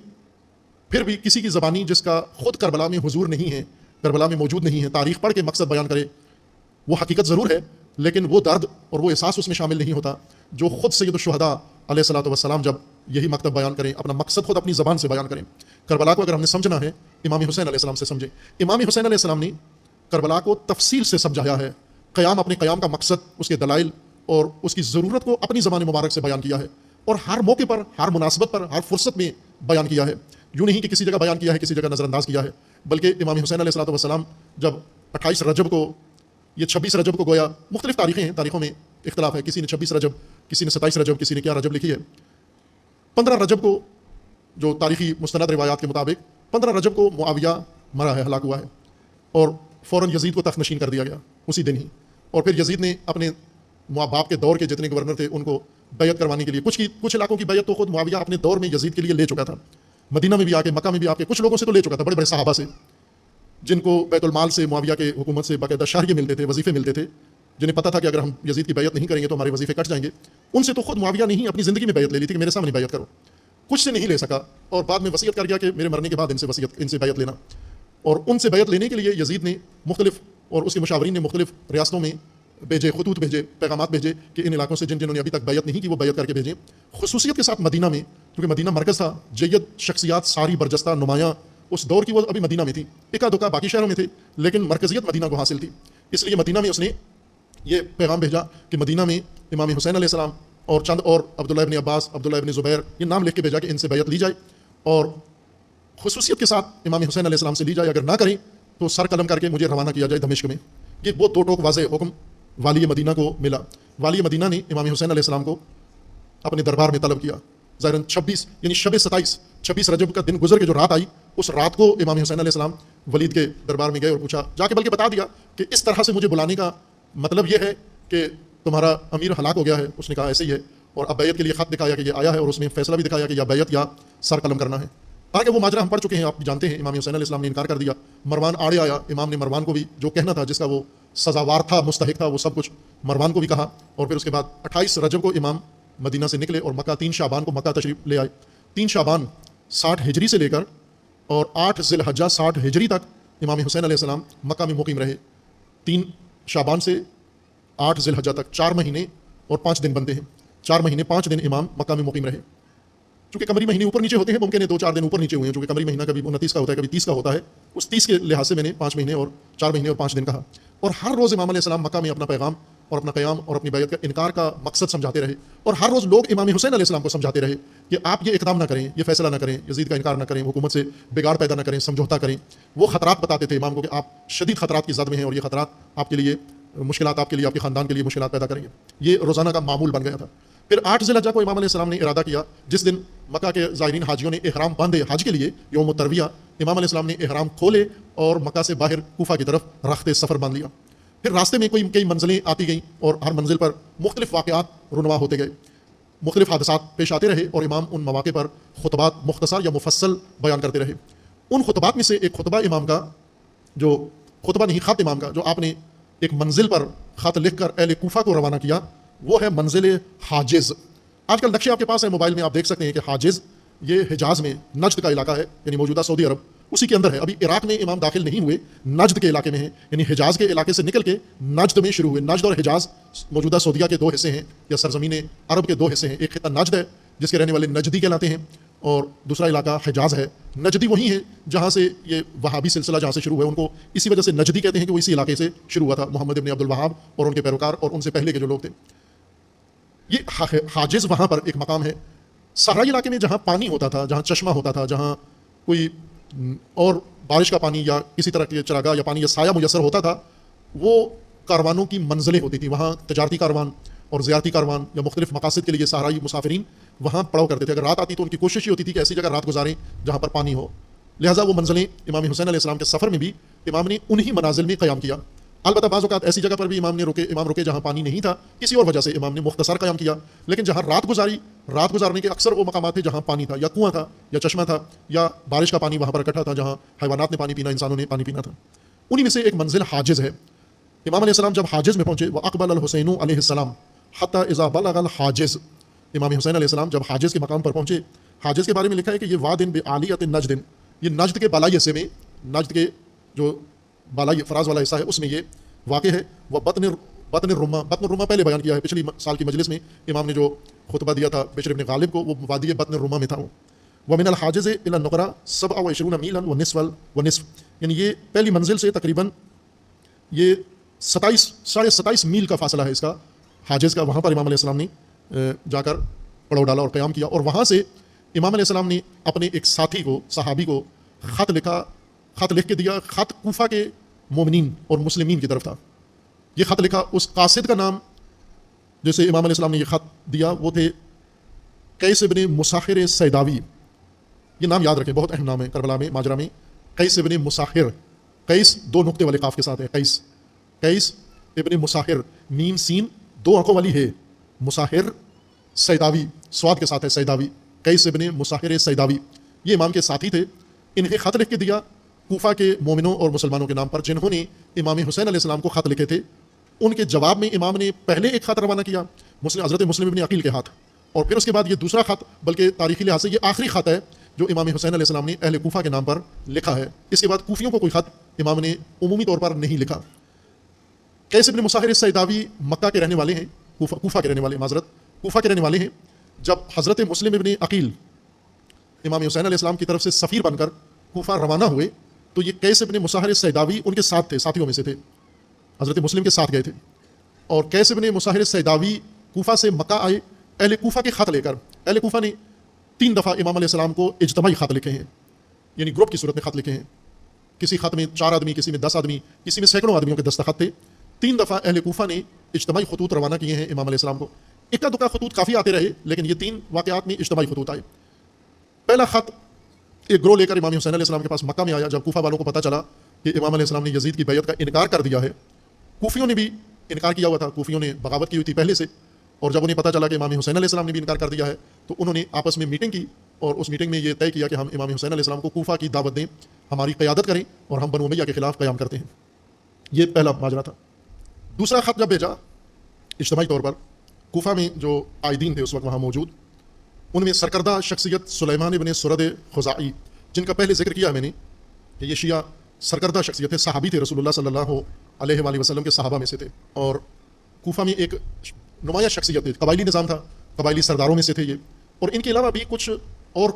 پھر بھی کسی کی زبانی جس کا خود کربلا میں حضور نہیں ہے, کربلا میں موجود نہیں ہے, تاریخ پڑھ کے مقصد بیان کرے, وہ حقیقت ضرور ہے, لیکن وہ درد اور وہ احساس اس میں شامل نہیں ہوتا جو خود سید الشہداء علیہ الصلوۃ والسلام جب یہی مکتب بیان کریں, اپنا مقصد خود اپنی زبان سے بیان کریں. کربلا کو اگر ہم نے سمجھنا ہے امام حسین علیہ السلام سے سمجھیں. امام حسین علیہ السلام نے کربلا کو تفصیل سے سمجھایا ہے, قیام, اپنے قیام کا مقصد, اس کے دلائل اور اس کی ضرورت کو اپنی زبان مبارک سے بیان کیا ہے, اور ہر موقع پر, ہر مناسبت پر, ہر فرصت میں بیان کیا ہے. یوں نہیں کہ کسی جگہ بیان کیا ہے, کسی جگہ نظر انداز کیا ہے, بلکہ امام حسین علیہ الصلوۃ والسلام جب 28 رجب کو, یہ 26 رجب کو گویا, مختلف تاریخیں ہیں, تاریخوں میں اختلاف ہے, کسی نے 26 رجب, کسی نے 27 رجب, کسی نے کیا رجب لکھی ہے. 15 رجب کو جو تاریخی مستند روایات کے مطابق 15 رجب کو معاویہ مرا ہے, ہلاک ہوا ہے, اور فوراً یزید کو تخت نشین کر دیا گیا اسی دن ہی. اور پھر یزید نے اپنے باپ کے دور کے جتنے گورنر تھے ان کو بیعت کروانے کے لیے, کچھ علاقوں کی بیعت تو خود معاویہ اپنے دور میں یزید کے لیے لے چکا تھا, مدینہ میں بھی آ کے, مکہ میں بھی آ کے کچھ لوگوں سے تو لے چکا تھا, بڑے بڑے صحابہ سے. جن کو بیت المال سے معاویہ کے حکومت سے باقاعدہ شہریے ملتے تھے، وظیفے ملتے تھے، جنہیں پتہ تھا کہ اگر ہم یزید کی بیعت نہیں کریں گے تو ہمارے وظیفے کٹ جائیں گے، ان سے تو خود معاویہ نے ہی اپنی زندگی میں بیعت لے لی تھی کہ میرے سامنے بیعت کرو. کچھ سے نہیں لے سکا اور بعد میں وصیت کر گیا کہ میرے مرنے کے بعد ان سے بیعت لینا. اور ان سے بیعت لینے کے لیے یزید نے مختلف اور اس کے مشاورین نے مختلف ریاستوں میں بھیجے، خطوط بھیجے، پیغامات بھیجے کہ ان علاقوں سے جنہوں نے ابھی تک بیعت نہیں کی وہ بیعت کر کے بھیجیں. خصوصیت کے ساتھ مدینہ میں، کیونکہ مدینہ مرکز تھا، جید شخصیات ساری برجستہ نمایاں اس دور کی وہ ابھی مدینہ میں تھی، اکا دکا باقی شہروں میں تھے لیکن مرکزیت مدینہ کو حاصل تھی. اس لیے مدینہ میں اس نے یہ پیغام بھیجا کہ مدینہ میں امام حسین علیہ السلام اور چند اور عبداللہ ابن عباس، عبداللہ ابن زبیر، یہ نام لکھ کے بھیجا کہ ان سے بیعت لی جائے اور خصوصیت کے ساتھ امام حسین علیہ السلام سے لی جائے، اگر نہ کریں تو سر قلم کر کے مجھے روانہ کیا جائے دمشق میں. یہ وہ دو ٹوک واضح حکم والی مدینہ کو ملا. والی مدینہ نے امام حسین علیہ السلام کو اپنے دربار میں طلب کیا. ظاہراً 26 یعنی شب 27 رجب کا دن گزر کے جو رات آئی، اس رات کو امام حسین علیہ السلام ولید کے دربار میں گئے اور پوچھا، جا کے بلکہ بتا دیا کہ اس طرح سے مجھے بلانے کا مطلب یہ ہے کہ تمہارا امیر ہلاک ہو گیا ہے. اس نے کہا ایسے ہی ہے، اور اب بیعت کے لیے خط دکھایا کہ یہ آیا ہے اور اس میں فیصلہ بھی دکھایا کہ یا بیعت یا سر قلم کرنا ہے. آگے وہ ماجرا ہم پڑھ چکے ہیں، آپ جانتے ہیں. امام حسین علیہ السلام نے انکار کر دیا، مروان آڑے آیا، امام نے مروان کو بھی جو کہنا تھا، جس کا وہ سزاوار تھا، مستحق تھا، وہ سب کچھ مروان کو بھی کہا. اور پھر اس کے بعد 28 رجب کو امام مدینہ سے نکلے اور مکہ 3 شعبان کو مکہ تشریف لے آئے. 3 شعبان 60 ہجری سے لے کر اور 8 ذی الحجہ 60 ہجری تک امام حسین علیہ السلام مکہ میں مقیم رہے. 3 شعبان سے 8 ذی الحجہ تک 4 مہینے اور 5 دن بنتے ہیں. 4 مہینے 5 دن امام مکہ میں مقیم رہے. چونکہ قمری مہینے اوپر نیچے ہوتے ہیں، ممکن ہے 2-4 دن اوپر نیچے ہوئے ہیں، چونکہ قمری مہینہ کبھی 29 کا ہوتا ہے، کبھی 30 کا ہوتا ہے. اس 30 کے لحاظ سے میں نے 5 مہینے اور 4 مہینے اور 5 دن کہا. اور ہر روز امام علیہ السلام مکہ میں اپنا پیغام اور اپنا قیام اور اپنی بیعت کا انکار کا مقصد سمجھاتے رہے. اور ہر روز لوگ امام حسین علیہ السلام کو سمجھاتے رہے کہ آپ یہ اقدام نہ کریں، یہ فیصلہ نہ کریں، یزید کا انکار نہ کریں، حکومت سے بگاڑ پیدا نہ کریں، سمجھوتا کریں. وہ خطرات بتاتے تھے امام کو کہ آپ شدید خطرات کی زد میں ہیں اور یہ خطرات آپ کے لیے مشکلات، آپ کے لیے، آپ کے خاندان کے لیے مشکلات پیدا کریں گے. یہ روزانہ کا معمول بن گیا تھا. پھر 8 ذی الحجہ کو امام علیہ السلام نے ارادہ کیا، جس دن مکہ کے زائرین حاجیوں نے احرام باندھے حج کے لیے یوم الترویہ، امام علیہ السلام نے احرام کھولے اور مکہ سے باہر کوفہ کی طرف رخت سفر باندھ لیا. پھر راستے میں کئی منزلیں آتی گئیں اور ہر منزل پر مختلف واقعات رونما ہوتے گئے، مختلف حادثات پیش آتے رہے اور امام ان مواقع پر خطبات مختصر یا مفصل بیان کرتے رہے. ان خطبات میں سے ایک خطبہ امام کا، جو خطبہ نہیں خط امام کا، جو آپ نے ایک منزل پر خط لکھ کر اہل کوفہ کو روانہ کیا، وہ ہے منزل حاجز. آج کل نقشے آپ کے پاس ہیں موبائل میں، آپ دیکھ سکتے ہیں کہ حاجز یہ حجاز میں نجد کا علاقہ ہے، یعنی موجودہ سعودی عرب، اسی کے اندر ہے. ابھی عراق میں امام داخل نہیں ہوئے، نجد کے علاقے میں ہیں، یعنی حجاز کے علاقے سے نکل کے نجد میں شروع ہوئے. نجد اور حجاز موجودہ سعودیہ کے 2 حصے ہیں، یا سرزمین عرب کے 2 حصے ہیں. ایک خطہ نجد ہے جس کے رہنے والے نجدی کہلاتے ہیں، اور دوسرا علاقہ حجاز ہے. نجدی وہی ہے جہاں سے یہ وہابی سلسلہ جہاں سے شروع ہوا، ان کو اسی وجہ سے نجدی کہتے ہیں کہ وہ اسی علاقے سے شروع ہوا تھا، محمد ابن عبد الوہاب اور ان کے پیروکار اور ان سے پہلے کے جو لوگ تھے. یہ حاجز وہاں پر ایک مقام ہے. صحرائی علاقے میں جہاں پانی ہوتا تھا، جہاں چشمہ ہوتا تھا، جہاں کوئی اور بارش کا پانی یا کسی طرح کے چراگاہ یا پانی یا سایہ میسر ہوتا تھا، وہ کاروانوں کی منزلیں ہوتی تھیں. وہاں تجارتی کاروان اور زیارتی کاروان یا مختلف مقاصد کے لیے صحرائی مسافرین وہاں پڑاؤ کرتے تھے. اگر رات آتی تو ان کی کوشش یہ ہوتی تھی کہ ایسی جگہ رات گزاریں جہاں پر پانی ہو. لہٰذا وہ منزلیں امام حسین علیہ السلام کے سفر میں بھی امام نے انہی منازل میں قیام کیا. البتہ بعض اوقات ایسی جگہ پر بھی امام رکے جہاں پانی نہیں تھا، کسی اور وجہ سے امام نے مختصر قیام کیا. لیکن جہاں رات گزارنے کے اکثر وہ مقامات تھے جہاں پانی تھا، یا کنواں تھا، یا چشمہ تھا، یا بارش کا پانی وہاں پر اکٹھا تھا، جہاں حیوانات نے پانی پینا، انسانوں نے پانی پینا تھا. انہی میں سے ایک منزل حاجز ہے. امام علیہ السلام جب حاجز میں پہنچے، وَأَقْبَلَ الْحُسَيْنُ علیہ السلام حَتَّى إِذَا بَلَغَ الْحَاجِز، امام حسین علیہ السلام جب حاجز کے مقام پر پہنچے. حاجز کے بارے میں لکھا ہے کہ یہ وادٍ بِعَالِيَةٍ نجد، یہ نجد کے بالائی حصے میں، نجد کے جو بالائی فراز والا حصہ ہے اس میں یہ واقع ہے. وہ بطن الرما پہلے بیان کیا ہے پچھلی سال کی مجلس میں. امام نے جو خطبہ دیا تھا بشر ابن غالب کو، وہ وادی بطن الرما میں تھا. ومن الحاجز الى النقرہ 27 میلا ونصف، یعنی یہ پہلی منزل سے تقریباً یہ 27 میل کا فاصلہ ہے اس کا، حاجز کا. وہاں پر امام علیہ السلام نے جا کر پڑاؤ ڈالا اور قیام کیا. اور وہاں سے امام علیہ السلام نے اپنے ایک ساتھی کو، صحابی کو خط لکھ کے دیا. خط کوفہ کے مومنین اور مسلمین کی طرف تھا. یہ خط لکھا، اس قاصد کا نام جیسے امام علیہ السلام نے یہ خط دیا وہ تھے قیس ابن مساخر سیداوی. یہ نام یاد رکھیں، بہت اہم نام ہے کربلا میں، ماجرا میں. قیس ابن مساخر، قیس 2 نقطے والے قاف کے ساتھ ہے، قیس ابن مساخر، میم سین 2 آنکھوں والی ہے، مساخر سیداوی سواد کے ساتھ ہے، سیداوی، قیس ابن مساخر سیداوی. یہ امام کے ساتھی تھے. انہیں خط لکھ کے دیا کوفہ کے مومنوں اور مسلمانوں کے نام پر جنہوں نے امام حسین علیہ السلام کو خط لکھے تھے، ان کے جواب میں امام نے پہلے ایک خط روانہ کیا حضرت مسلم ابن عقیل کے ہاتھ، اور پھر اس کے بعد یہ دوسرا خط، بلکہ تاریخی لحاظ سے یہ آخری خط ہے جو امام حسین علیہ السلام نے اہل کوفہ کے نام پر لکھا ہے۔ اس کے بعد کوفیوں کو کوئی خط امام نے عمومی طور پر نہیں لکھا۔ قیس بن مصاہر السیداوی مکہ کے رہنے والے ہیں، کوفہ کے رہنے والے، کوفہ کے رہنے والے ہیں۔ جب حضرت مسلم ابن عقیل امام حسین علیہ السلام کی طرف سے سفیر بن کر کوفہ روانہ ہوئے تو یہ قیس بن مصاہر السیداوی ان کے ساتھ تھے، ساتھیوں میں سے تھے، حضرت مسلم کے ساتھ گئے تھے۔ اور قیس بن مصاہر السیداوی کوفہ سے مکہ آئے اہل کوفہ کے خط لے کر۔ اہل کوفہ نے 3 دفعہ امام علیہ السلام کو اجتماعی خط لکھے ہیں، یعنی گروپ کی صورت میں خط لکھے ہیں۔ کسی خط میں 4 آدمی، کسی میں 10 آدمی، کسی میں سینکڑوں آدمیوں کے دستخط تھے۔ 3 دفعہ اہل کوفہ نے اجتماعی خطوط روانہ کیے ہیں امام علیہ السلام کو۔ اکا دکا خطوط کافی آتے رہے، لیکن یہ 3 واقعات میں اجتماعی خطوط آئے۔ پہلا خط ایک گروہ لے کر امام حسین علیہ السلام کے پاس مکہ میں آیا۔ جب کوفہ والوں کو پتہ چلا کہ امام علیہ السلام نے یزید کی بیعت کا انکار کر دیا ہے، کوفیوں نے بھی انکار کیا ہوا تھا، کوفیوں نے بغاوت کی ہوئی تھی پہلے سے، اور جب انہیں پتہ چلا کہ امام حسین علیہ السلام نے بھی انکار کر دیا ہے تو انہوں نے آپس میں میٹنگ کی، اور اس میٹنگ میں یہ طے کیا کہ ہم امام حسین علیہ السلام کو کوفہ کی دعوت دیں، ہماری قیادت کریں اور ہم بنو امیہ کے خلاف قیام کرتے ہیں۔ یہ پہلا ماجرا تھا۔ دوسرا خط جب بھیجا اجتماعی طور پر، کوفہ میں جو قائدین تھے اس وقت وہاں موجود، ان میں سرکردہ شخصیت سلیمان ابن سرد خزاعی، جن کا پہلے ذکر کیا ہے میں نے کہ یہ شیعہ سرکردہ شخصیت ہے، صحابی تھے، رسول اللہ صلی اللہ علیہ وآلہ وسلم کے صحابہ میں سے تھے، اور کوفہ میں ایک نمایاں شخصیت تھی، قبائلی نظام تھا، قبائلی سرداروں میں سے تھے یہ، اور ان کے علاوہ بھی کچھ اور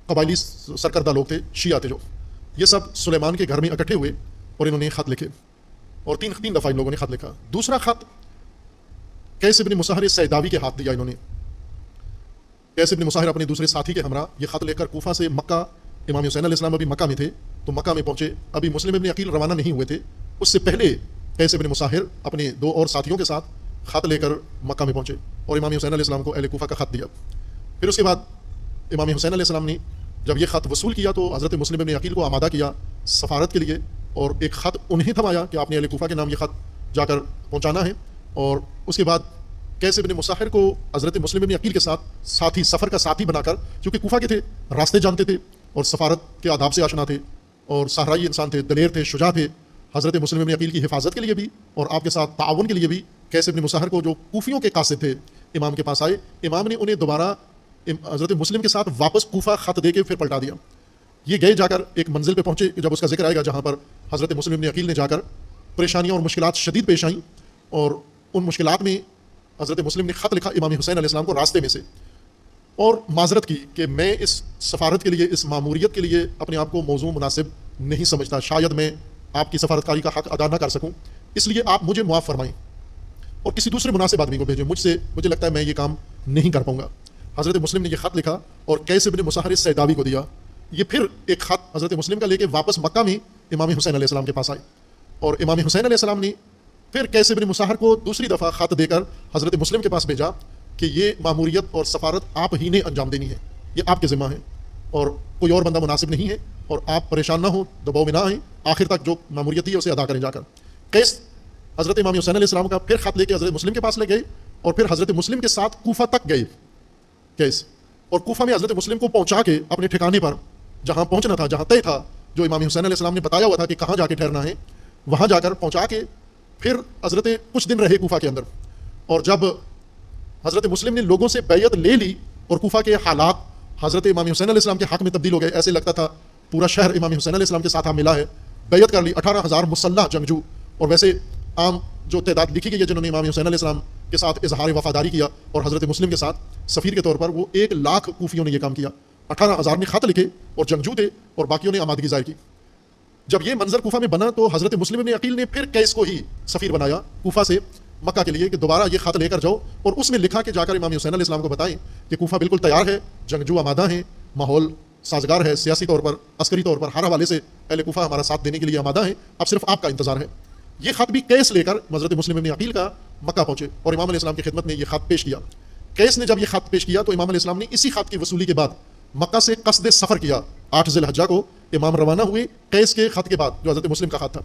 قبائلی سرکردہ لوگ تھے، شیعہ تھے جو، یہ سب سلیمان کے گھر میں اکٹھے ہوئے اور انہوں نے خط لکھے، اور 3 دفعہ ان لوگوں نے خط لکھا۔ دوسرا خط قیس بن مصاہر السیداوی کے ہاتھ دیا انہوں نے۔ قیس بن مصاہر اپنے دوسرے ساتھی کے ہمراہ یہ خط لے کر کوفہ سے مکہ، امام حسین علیہ السلام ابھی مکہ میں تھے تو مکہ میں پہنچے، ابھی مسلم ابن عقیل روانہ نہیں ہوئے تھے، اس سے پہلے قیس بن مصاہر اپنے 2 اور ساتھیوں کے ساتھ خط لے کر مکہ میں پہنچے اور امام حسین علیہ السلام کو اہل کوفہ کا خط دیا۔ پھر اس کے بعد امام حسین علیہ السلام نے جب یہ خط وصول کیا تو حضرت مسلم ابن عقیل کو آمادہ کیا سفارت کے لیے، اور ایک خط انہیں تھمایا کہ آپ نے اہل کوفہ کے نام یہ خط جا کر پہنچانا ہے، اور اس کے بعد قیس بن مصاہر کو حضرت مسلم ابن عقیل کے ساتھ ساتھی، سفر کا ساتھی بنا کر، کیونکہ کوفہ کے تھے، راستے جانتے تھے اور سفارت کے آداب سے آشنا تھے اور صحرائی انسان تھے، دلیر تھے، شجاع تھے، حضرت مسلم ابن عقیل کی حفاظت کے لیے بھی اور آپ کے ساتھ تعاون کے لیے بھی قیس بن مصاہر کو، جو کوفیوں کے قاصد تھے، امام کے پاس آئے۔ امام نے انہیں دوبارہ حضرت مسلم کے ساتھ واپس کوفہ خط دے کے پھر پلٹا دیا۔ یہ گئے، جا کر ایک منزل پہ پہنچے جب اس کا ذکر آئے گا جہاں پر حضرت مسلم ابن عقیل نے جا کر پریشانیاں اور مشکلات شدید پیش آئیں، اور ان مشکلات میں حضرت مسلم نے خط لکھا امام حسین علیہ السلام کو راستے میں سے، اور معذرت کی کہ میں اس سفارت کے لیے، اس ماموریت کے لیے اپنے آپ کو موزوں مناسب نہیں سمجھتا، شاید میں آپ کی سفارتکاری کا حق ادا نہ کر سکوں، اس لیے آپ مجھے معاف فرمائیں اور کسی دوسرے مناسب آدمی کو بھیجیں، مجھے لگتا ہے میں یہ کام نہیں کر پاؤں گا۔ حضرت مسلم نے یہ خط لکھا اور قیس بن مصاہر السیداوی کو دیا۔ یہ پھر ایک خط حضرت مسلم کا لے کے واپس مکہ میں امام حسین علیہ السلام کے پاس آئے، اور امام حسین علیہ السلام نے پھر قیس بن مصاہر کو دوسری دفعہ خط دے کر حضرت مسلم کے پاس بھیجا کہ یہ ماموریت اور سفارت آپ ہی نے انجام دینی ہے، یہ آپ کے ذمہ ہے اور کوئی اور بندہ مناسب نہیں ہے، اور آپ پریشان نہ ہوں، دباؤ میں نہ آئیں، آخر تک جو ماموریت ہے اسے ادا کریں جا کر۔ قیس حضرت امام حسین علیہ السلام کا پھر خط لے کے حضرت مسلم کے پاس لے گئے، اور پھر حضرت مسلم کے ساتھ کوفہ تک گئے قیس، اور کوفہ میں حضرت مسلم کو پہنچا کے اپنے ٹھکانے پر جہاں پہنچنا تھا، جہاں طے تھا، جو امام حسین علیہ السلام نے بتایا ہوا تھا کہ کہاں جا کے ٹھہرنا ہے، وہاں جا کر پہنچا کے پھر حضرت کچھ دن رہے کوفہ کے اندر۔ اور جب حضرت مسلم نے لوگوں سے بیعت لے لی اور کوفہ کے حالات حضرت امام حسین علیہ السلام کے حق میں تبدیل ہو گئے، ایسے لگتا تھا پورا شہر امام حسین علیہ السلام کے ساتھ ملا ہے، بیعت کر لی 18,000 مسلح جنگجو، اور ویسے عام جو تعداد لکھی گئی ہے جنہوں نے امام حسین علیہ السلام کے ساتھ اظہار وفاداری کیا اور حضرت مسلم کے ساتھ سفیر کے طور پر، وہ 1,00,000 کوفیوں نے یہ کام کیا۔ 18,000 نے خط لکھے اور جنگجو تھے، اور باقیوں نے آمادگی ظاہر کی۔ جب یہ منظر کوفہ میں بنا تو حضرت مسلم ابن عقیل نے پھر قیس کو ہی سفیر بنایا کوفہ سے مکہ کے لیے کہ دوبارہ یہ خط لے کر جاؤ، اور اس میں لکھا کہ جا کر امام حسین علیہ السلام کو بتائیں کہ کوفہ بالکل تیار ہے، جنگجو آمادہ ہیں، ماحول سازگار ہے، سیاسی طور پر، عسکری طور پر، ہر حوالے سے اہل کوفہ ہمارا ساتھ دینے کے لیے آمادہ ہیں، اب صرف آپ کا انتظار ہے۔ یہ خط بھی قیس لے کر حضرت مسلم ابن عقیل کا مکہ پہنچے اور امام علیہ السلام کی خدمت میں یہ خط پیش کیا۔ قیس نے جب یہ خط پیش کیا تو امام علیہ السلام نے اسی خط کی وصولی کے بعد مکہ سے قصد سفر کیا۔ 8 ذی الحجہ کو امام روانہ ہوئے قیس کے خط کے بعد، جو حضرت مسلم کا خط تھا،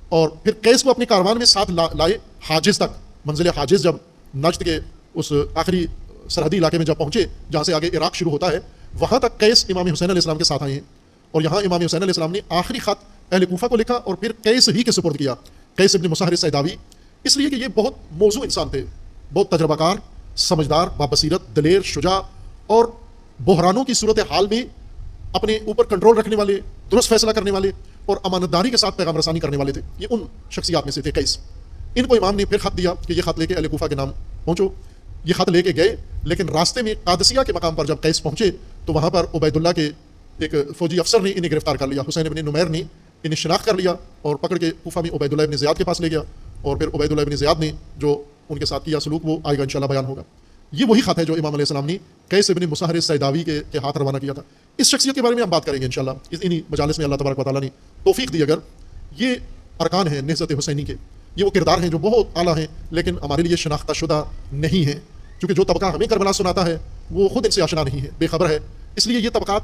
اور پھر قیس کو اپنے کاروان میں ساتھ لائے حاجز تک، منزل حاجز جب نجد کے اس آخری سرحدی علاقے میں جب پہنچے جہاں سے آگے عراق شروع ہوتا ہے، وہاں تک قیس امام حسین علیہ السلام کے ساتھ آئے ہیں، اور یہاں امام حسین علیہ السلام نے آخری خط اہل کوفہ کو لکھا اور پھر قیس ہی کے سپرد کیا، قیس ابن مسہر السیداوی، اس لیے کہ یہ بہت موزوں انسان تھے، بہت تجربہ کار، سمجھدار، بابصیرت، دلیر، شجاع اور بحرانوں کی صورت حال میں اپنے اوپر کنٹرول رکھنے والے، درست فیصلہ کرنے والے اور امانت داری کے ساتھ پیغام رسانی کرنے والے تھے۔ یہ ان شخصیات میں سے تھے قیس۔ ان کو امام نے پھر خط دیا کہ یہ خط لے کے اہل کوفہ کے نام پہنچو۔ یہ خط لے کے گئے، لیکن راستے میں قادسیہ کے مقام پر جب قیس پہنچے تو وہاں پر عبید اللہ کے ایک فوجی افسر نے انہیں گرفتار کر لیا، حسین ابن نمیر نے انہیں شناخت کر لیا اور پکڑ کے کوفہ میں عبید اللہ ابن زیاد کے پاس لے گیا، اور پھر عبید اللہ ابن زیاد نے جو ان کے ساتھ کیا سلوک وہ آئے گا انشاءاللہ بیان ہوگا۔ یہ وہی خط ہے جو امام علیہ السلام نے قیس ابن مسہر السیداوی کے ہاتھ روانہ کیا تھا۔ اس شخصیت کے بارے میں ہم بات کریں گے انشاءاللہ انہی مجالس میں، اللہ تبارک و تعالیٰ نے توفیق دی اگر۔ یہ ارکان ہیں نہضت حسینی کے، یہ وہ کردار ہیں جو بہت اعلیٰ ہیں لیکن ہمارے لیے شناختہ شدہ نہیں ہیں، کیونکہ جو طبقہ ہمیں کربلا سناتا ہے وہ خود ان سے آشنا نہیں ہے، بے خبر ہے، اس لیے یہ طبقات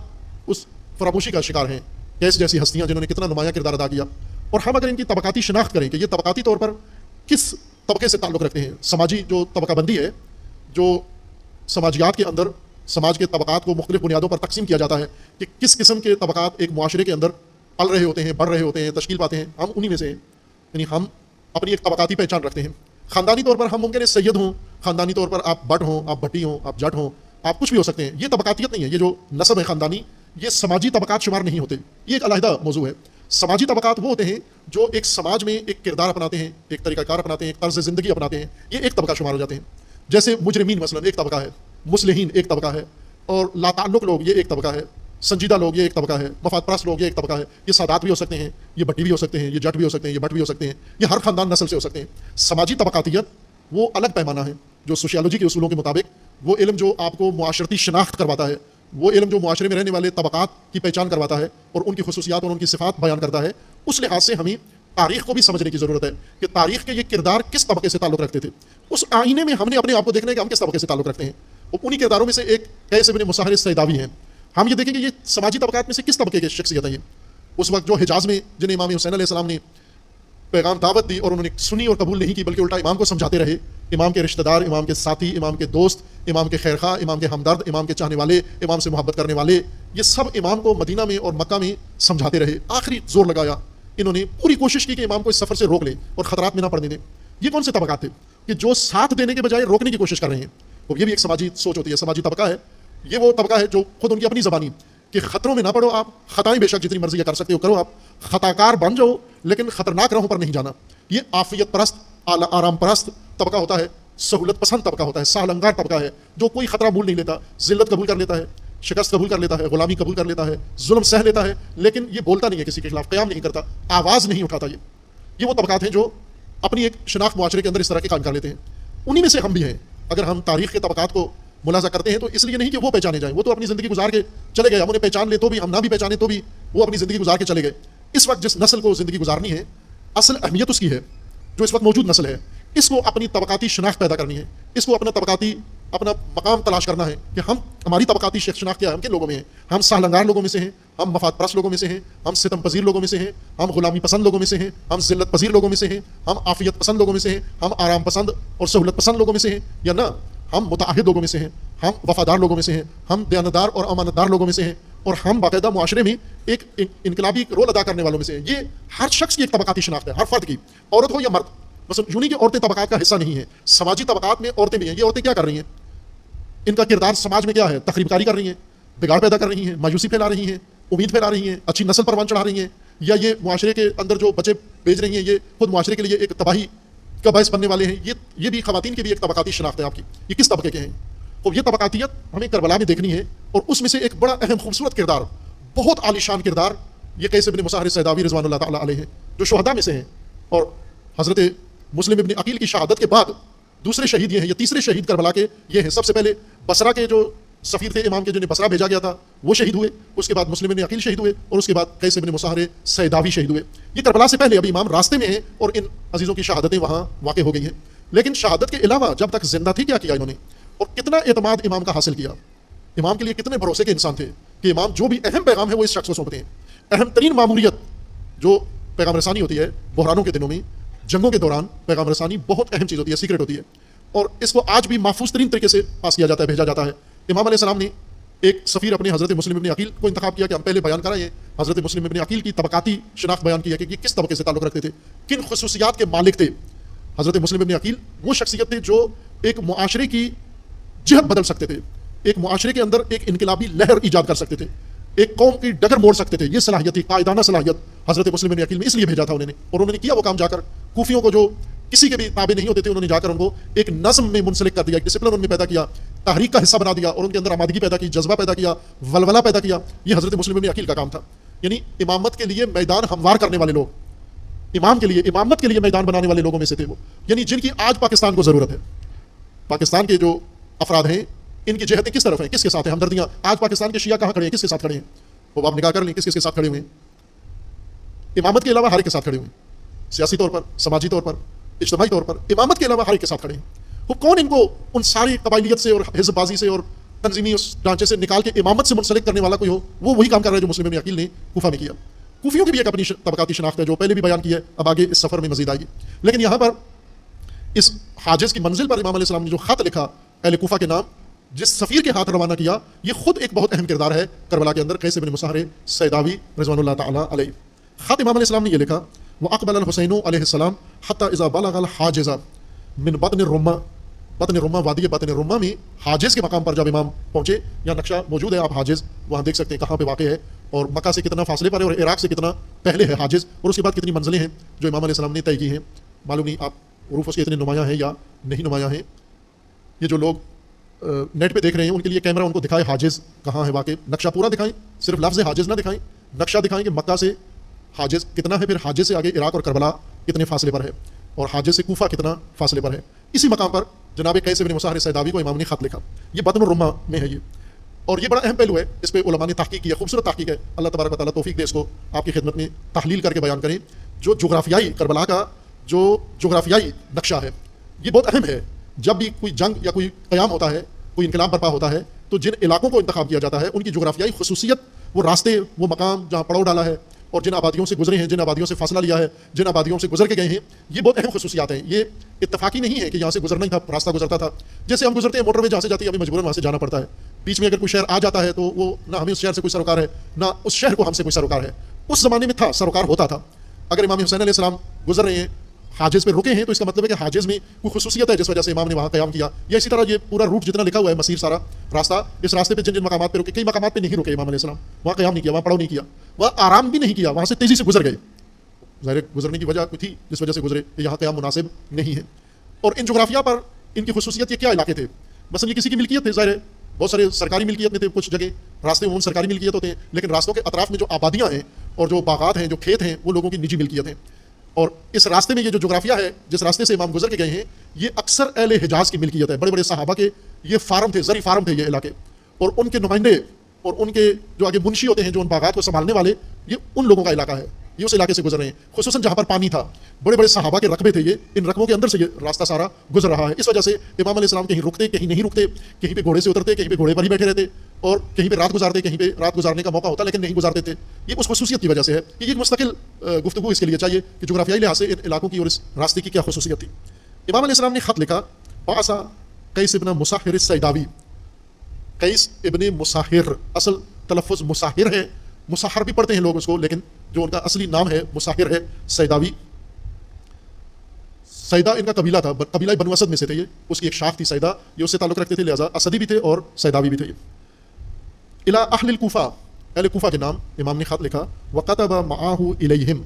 اس فراموشی کا شکار ہیں۔ قیس جیسی ہستیاں جنہوں نے کتنا نمایاں کردار ادا کیا، اور ہم اگر ان کی طبقاتی شناخت کریں کہ یہ طبقاتی طور پر کس طبقے سے تعلق رکھتے ہیں، سماجی جو طبقہ بندی ہے، جو سماجیات کے اندر سماج کے طبقات کو مختلف بنیادوں پر تقسیم کیا جاتا ہے کہ کس قسم کے طبقات ایک معاشرے کے اندر پل رہے ہوتے ہیں، بڑھ رہے ہوتے ہیں، تشکیل پاتے ہیں، ہم انہی میں سے ہیں۔ یعنی ہم اپنی ایک طبقاتی پہچان رکھتے ہیں۔ خاندانی طور پر ہم ممکن ہے سید ہوں، خاندانی طور پر آپ بٹ ہوں، آپ بھٹی ہوں، آپ جٹ ہوں، آپ کچھ بھی ہو سکتے ہیں۔ یہ طبقاتیت نہیں ہے، یہ جو نسب ہے خاندانی، یہ سماجی طبقات شمار نہیں ہوتے، یہ ایک علیحدہ موضوع ہے۔ سماجی طبقات وہ ہوتے ہیں جو ایک سماج میں ایک کردار اپناتے ہیں، ایک طریقہ کار اپناتے ہیں، ایک طرز زندگی اپناتے ہیں، یہ ایک طبقہ شمار ہو جاتے ہیں۔ جیسے مجرمین مثلا ایک طبقہ ہے، مصلحین ایک طبقہ ہے، اور لا تعلق لوگ یہ ایک طبقہ ہے، سنجیدہ لوگ یہ ایک طبقہ ہے، مفاد پرست لوگ یہ ایک طبقہ ہے۔ یہ سادات بھی ہو سکتے ہیں، یہ بٹی بھی ہو سکتے ہیں، یہ جٹ بھی ہو سکتے ہیں، یہ بٹ بھی ہو سکتے ہیں، یہ ہر خاندان نسل سے ہو سکتے ہیں۔ سماجی طبقاتیت وہ الگ پیمانہ ہے جو سوشیالوجی کے اصولوں کے مطابق وہ علم جو آپ کو معاشرتی شناخت کرواتا ہے، وہ علم جو معاشرے میں رہنے والے طبقات کی پہچان کرواتا ہے اور ان کی خصوصیات اور ان کی صفات بیان کرتا ہے، اس لحاظ سے ہمیں تاریخ کو بھی سمجھنے کی ضرورت ہے کہ تاریخ کے یہ کردار کس طبقے سے تعلق رکھتے تھے۔ اس آئینے میں ہم نے اپنے آپ کو دیکھنا ہے کہ ہم کس طبقے سے تعلق رکھتے ہیں، اور انہی کرداروں میں سے ایک قیس ابن مسہر السیداوی ہیں۔ ہم یہ دیکھیں کہ یہ سماجی طبقات میں سے کس طبقے کی شخصیت ہے۔ یہ اس وقت جو حجاز میں جنہیں امام حسین علیہ السلام نے پیغام دعوت دی اور انہوں نے سنی اور قبول نہیں کی بلکہ الٹا امام کو سمجھاتے رہے، امام کے رشتہ دار، امام کے ساتھی، امام کے دوست، امام کے خیرخواہ، امام کے ہمدرد، امام کے چاہنے والے، امام سے محبت کرنے والے، یہ سب امام کو مدینہ میں اور مکہ میں سمجھاتے رہے۔ آخری زور لگایا، انہوں نے پوری کوشش کی کہ امام کو اس سفر سے روک لیں اور خطرات میں نہ پڑنے دیں۔ یہ کون سے طبقات تھے کہ جو ساتھ دینے کے بجائے روکنے کی کوشش کر رہے ہیں؟ اور یہ بھی ایک سماجی سوچ ہوتی ہے، سماجی طبقہ ہے۔ یہ وہ طبقہ ہے جو خود ان کی اپنی زبانی کہ خطروں میں نہ پڑو، آپ خطائیں بے شک جتنی مرضی کر سکتے ہو کرو، آپ خطا کار بن جاؤ لیکن خطرناک راہوں پر نہیں جانا۔ یہ عافیت پرست، آرام پرست طبقہ ہوتا ہے، سہولت پسند طبقہ ہوتا ہے، سہل انگار طبقہ ہے جو کوئی خطرہ بھول نہیں لیتا، ذلت قبول کر لیتا ہے، شکست قبول کر لیتا ہے، غلامی قبول کر لیتا ہے، ظلم سہ لیتا ہے، لیکن یہ بولتا نہیں ہے کسی کے خلاف، قیام نہیں کرتا، آواز نہیں اٹھاتا۔ یہ وہ طبقات ہیں جو اپنی ایک شناخت معاشرے کے اندر اس طرح کے قائم کر لیتے ہیں۔ انہی میں سے ہم بھی ہیں۔ اگر ہم تاریخ کے طبقات کو ملاحظہ کرتے ہیں تو اس لیے نہیں کہ وہ پہچانے جائیں، وہ تو اپنی زندگی گزار کے چلے گئے، ہم انہیں پہچان لے تو بھی، ہم نہ بھی پہچانے تو بھی وہ اپنی زندگی گزار کے چلے گئے۔ اس وقت جس نسل کو زندگی گزارنی ہے، اصل اہمیت اس کی ہے جو اس وقت موجود نسل ہے، اس کو اپنی طبقاتی شناخت پیدا کرنی ہے، اس کو اپنا مقام تلاش کرنا ہے کہ ہماری طبقاتی شناخت کیا ہے، ہم کن لوگوں میں ہیں؟ ہم سہل انگار لوگوں میں سے ہیں، ہم مفاد پرست لوگوں میں سے ہیں، ہم ستم پذیر لوگوں میں سے ہیں، ہم غلامی پسند لوگوں میں سے ہیں، ہم ذلت پذیر لوگوں میں سے ہیں، ہم عافیت پسند لوگوں میں سے ہیں، ہم آرام پسند اور سہولت پسند لوگوں میں سے ہیں، یا نہ ہم متعہد لوگوں میں سے ہیں، ہم وفادار لوگوں میں سے ہیں، ہم دیانتدار اور امانت دار لوگوں میں سے ہیں، اور ہم باقاعدہ معاشرے میں ایک انقلابی رول ادا کرنے والوں میں سے ہیں۔ یہ ہر شخص کی ایک طبقاتی شناخت ہے، ہر فرد کی، عورت ہو یا مرد۔ مثلا یوں نہیں کہ عورتیں طبقات کا حصہ نہیں ہیں، سماجی طبقات میں عورتیں بھی ہیں۔ یہ عورتیں کیا کر رہی ہیں؟ ان کا کردار سماج میں کیا ہے؟ تخریب کاری کر رہی ہیں، بگاڑ پیدا کر رہی ہیں، مایوسی پھیلا رہی ہیں، امید پھیلا رہی ہیں، اچھی نسل پروان چڑھا رہی ہیں، یا یہ معاشرے کے اندر جو بچے بھیج رہی ہیں یہ خود معاشرے کے لیے ایک تباہی کا باعث بننے والے ہیں۔ یہ بھی خواتین کی بھی ایک طبقاتی شناخت ہے آپ کی، یہ کس طبقے کے ہیں؟ اور یہ طبقاتیت ہمیں کربلا میں دیکھنی ہے، اور اس میں سے ایک بڑا اہم خوبصورت کردار، بہت عالی شان کردار یہ قیس ابن مسہر السیداوی رضوان اللہ تعالیٰ علیہ ہیں، جو شہداء میں سے ہیں۔ اور حضرت مسلم ابن عقیل کی شہادت کے بعد دوسرے شہید یہ ہیں، یا تیسرے شہید کربلا کے یہ ہیں۔ سب سے پہلے بصرہ کے جو سفیر تھے امام کے، جنہیں بصرہ بھیجا گیا تھا، وہ شہید ہوئے، اس کے بعد مسلم ابن عقیل شہید ہوئے، اور اس کے بعد قیس ابن مسہر السیداوی شہید ہوئے۔ یہ کربلا سے پہلے ابھی امام راستے میں ہیں اور ان عزیزوں کی شہادتیں وہاں واقع ہو گئی ہیں۔ لیکن شہادت کے علاوہ جب تک زندہ تھی کیا کیا انہوں نے، اور کتنا اعتماد امام کا حاصل کیا، امام کے لیے کتنے بھروسے کے انسان تھے کہ امام جو بھی اہم پیغام ہے وہ اس شخص کو سونپتے ہیں۔ اہم ترین معمولیت جو پیغام رسانی ہوتی ہے بحرانوں کے دنوں میں، جنگوں کے دوران، پیغام رسانی بہت اہم چیز ہوتی ہے، سیکرٹ ہوتی ہے، اور اس کو آج بھی محفوظ ترین طریقے سے پاس کیا جاتا ہے، بھیجا جاتا ہے۔ امام علیہ السلام نے ایک سفیر اپنے حضرت مسلم ابن عقیل کو انتخاب کیا کہ ہم پہلے بیان کرائیں حضرت مسلم ابن عقیل کی طبقاتی شناخت بیان کی ہے کہ یہ کس طبقے سے تعلق رکھتے تھے، کن خصوصیات کے مالک تھے۔ حضرت مسلم ابن عقیل وہ شخصیت تھے جو ایک معاشرے کی جہت بدل سکتے تھے، ایک معاشرے کے اندر ایک انقلابی لہر ایجاد کر سکتے تھے، ایک قوم کی ڈگر موڑ سکتے تھے۔ یہ صلاحیت تھی، قائدانہ صلاحیت حضرت مسلم ابن عقیل میں اس لیے بھیجا تھا انہوں نے، اور انہوں نے کیا وہ کام جا کر کوفیوں کو جو کسی کے بھی تابع نہیں ہوتے تھے، انہوں نے جا کر ان کو ایک نظم میں منسلک کر دیا، ایک ڈسپلن ان میں پیدا کیا، تحریک کا حصہ بنا دیا اور ان کے اندر آمادگی پیدا کی، جذبہ پیدا کیا، ولولہ پیدا کیا۔ یہ حضرت مسلم ابن عقیل کا کام تھا۔ یعنی امامت کے لیے میدان ہموار کرنے والے لوگ، امام کے لیے، امامت کے لیے میدان بنانے والے لوگوں میں سے تھے وہ، یعنی جن کی آج پاکستان کو ضرورت ہے۔ پاکستان کے جو افراد ہیں ان کی جہتیں کس طرف ہیں، کس کے ساتھ ہیں ہمدردیاں؟ آج پاکستان کے شیعہ کہاں کھڑے ہیں، کس کے ساتھ کھڑے ہیں؟ وہ آپ نگاہ کر لیں، کس کس کے ساتھ کھڑے ہوئے ہیں؟ امامت کے علاوہ ہر ایک کے ساتھ کھڑے ہوئے ہیں، سیاسی طور پر، سماجی طور پر، اجتماعی طور پر امامت کے علاوہ ہر ایک کے ساتھ کھڑے ہیں۔ وہ کون ان کو ان ساری قبائلیت سے اور حزب بازی سے اور تنظیمی اس ڈھانچے سے نکال کے امامت سے منسلک کرنے والا کوئی ہو، وہ وہی کام کر رہا ہے جو مسلم ابن عقیل نے کوفہ میں کیا۔ کوفیوں کی بھی ایک اپنی طبقاتی شناخت ہے جو پہلے بھی بیان کی ہے، اب آگے اس سفر میں مزید آئے گی۔ لیکن یہاں پر اس حاجز کی منزل پر امام علیہ السلام نے جو خط لکھا اہل کوفہ کے نام، جس سفیر کے ہاتھ روانہ کیا، یہ خود ایک بہت اہم کردار ہے کربلا کے اندر، قیس بن مصہر سیداوی رضوان اللہ تعالی علیہ۔ خط امام علیہ السلام نے یہ لکھا، وَأَقْبَلَ الْحُسَيْنُ علیہ السلام حَتَّى إِذَا بَلَغَ الْحَاجِزَ مِنْ بَطْنِ الرُّمَّةِ، بطن رما، وادی بطن رما میں حاجز کے مقام پر جب امام پہنچے، یہاں نقشہ موجود ہے، آپ حاجز وہاں دیکھ سکتے ہیں کہاں پہ واقع ہے، اور مکہ سے کتنا فاصلے پر ہے اور عراق سے کتنا پہلے ہے حاجز، اور اس کے بعد کتنی منزلیں ہیں جو امام علیہ السلام نے طے کی ہیں۔ معلوم نہیں آپ حروف اس کے اتنے نمایاں ہیں یا نہیں نمایاں ہیں۔ یہ جو لوگ نیٹ پہ دیکھ رہے ہیں ان کے لیے کیمرہ ان کو دکھائے حاجز کہاں ہے واقع، نقشہ پورا دکھائیں، صرف لفظ حاجز نہ دکھائیں، نقشہ دکھائیں کہ مکہ سے حاجز کتنا ہے، پھر حاجز سے آگے عراق اور کربلا کتنے فاصلے پر ہے، اور حاجز سے کوفہ کتنا فاصلے پر ہے۔ اسی مقام پر جناب قیس بن مصہر سیداوی کو امام نے خط لکھا، یہ بطن الرما میں ہے یہ، اور یہ بڑا اہم پہلو ہے، اس پہ علماء نے تحقیق کی ہے، خوبصورت تحقیق ہے، اللہ تبارک و تعالیٰ توفیق دے اس کو آپ کی خدمت میں تحلیل کر کے بیان کریں۔ جو جغرافیائی کربلا کا جو جغرافیائی نقشہ ہے یہ بہت اہم ہے۔ جب بھی کوئی جنگ یا کوئی قیام ہوتا ہے، کوئی انقلاب برپا ہوتا ہے، تو جن علاقوں کو انتخاب کیا جاتا ہے ان کی جغرافیائی خصوصیت، وہ راستے، وہ مقام جہاں پڑاؤ ڈالا ہے اور جن آبادیوں سے گزرے ہیں، جن آبادیوں سے فاصلہ لیا ہے، جن آبادیوں سے گزر کے گئے ہیں، یہ بہت اہم خصوصیات ہیں۔ یہ اتفاقی نہیں ہے کہ یہاں سے گزرنا ہی تھا، راستہ گزرتا تھا، جیسے ہم گزرتے ہیں موٹر وے جہاں سے جاتی ہے ہمیں مجبوراً وہاں سے جانا پڑتا ہے، بیچ میں اگر کوئی شہر آ جاتا ہے تو وہ نہ ہمیں اس شہر سے کوئی سروکار ہے نہ اس شہر کو ہم سے کوئی سروکار ہے۔ اس زمانے میں تھا، سروکار ہوتا تھا۔ اگر امام حسین علیہ السلام گزر رہے ہیں، حاجز پہ رکے ہیں، تو اس کا مطلب ہے کہ حاجز میں کوئی خصوصیت ہے جس وجہ سے امام نے وہاں قیام کیا۔ یا اسی طرح یہ پورا روٹ جتنا لکھا ہوا ہے، مسیر سارا راستہ، اس راستے پہ جن جن مقامات پہ رکے، کئی مقامات پہ نہیں رکے امام علیہ السلام، وہاں قیام نہیں کیا، وہاں پڑاؤ نہیں کیا، وہاں آرام بھی نہیں کیا، وہاں سے تیزی سے گزر گئے۔ ظاہر گزرنے کی وجہ کوئی تھی جس وجہ سے گزرے، یہاں قیام مناسب نہیں ہے۔ اور ان جغرافیہ پر ان کی خصوصیت، یہ کیا علاقے تھے؟ مثلا یہ کسی کی ملکیت تھے، ظاہر ہے بہت سارے سرکاری ملکیت میں تھے، کچھ جگہ راستے عموماً سرکاری ملکیت ہوتے ہیں، لیکن راستوں کے اطراف میں جو آبادیاں ہیں اور جو باغات ہیں، جو کھیت ہیں، وہ لوگوں کی نجی ملکیت ہیں۔ اور اس راستے میں یہ جو جغرافیہ ہے جس راستے سے امام گزر کے گئے ہیں، یہ اکثر اہل حجاز کی ملکیت ہے، بڑے بڑے صحابہ کے یہ فارم تھے، زرعی فارم تھے یہ علاقے، اور ان کے نمائندے اور ان کے جو آگے منشی ہوتے ہیں جو ان باغات کو سنبھالنے والے، یہ ان لوگوں کا علاقہ ہے، یہ اس علاقے سے گزر رہے ہیں، خصوصاً جہاں پر پانی تھا، بڑے بڑے صحابہ کے رقبے تھے، یہ ان رقبوں کے اندر سے یہ راستہ سارا گزر رہا ہے۔ اس وجہ سے امام علیہ السلام کہیں رکتے، کہیں نہیں رکتے، کہیں پہ گھوڑے سے اترتے، کہیں پہ گھوڑے پر ہی بیٹھے رہتے، اور کہیں پہ رات گزارتے، کہیں پہ رات گزارنے کا موقع ہوتا لیکن نہیں گزارتے تھے۔ یہ اس خصوصیت کی وجہ سے ہے کہ یہ مستقل گفتگو اس کے لیے چاہیے کہ جغرافیائی لحاظ سے ان علاقوں کی اور اس راستے کی کیا خصوصیت تھی۔ امام علیہ السلام نے خط لکھا، باسا قیس ابن مصہر السیداوی، قیس ابن مصہر، اصل تلفظ مصہر ہے، مصہر بھی پڑھتے ہیں لوگ اس کو، لیکن جو ان کا اصلی نام ہے مصہر ہے، سیداوی۔ سیدا ان کا قبیلہ تھا، قبیلہ بنو اسد میں سے تھے، یہ اس کی ایک شاخ تھی سیدا، یہ اس سے تعلق رکھتے تھے، لہذا اسدی بھی تھے اور سیداوی بھی تھے۔ الی اہل الکوفہ، اہل کوفہ کے نام امام نے خط لکھا، وکتب معاہ الیہم،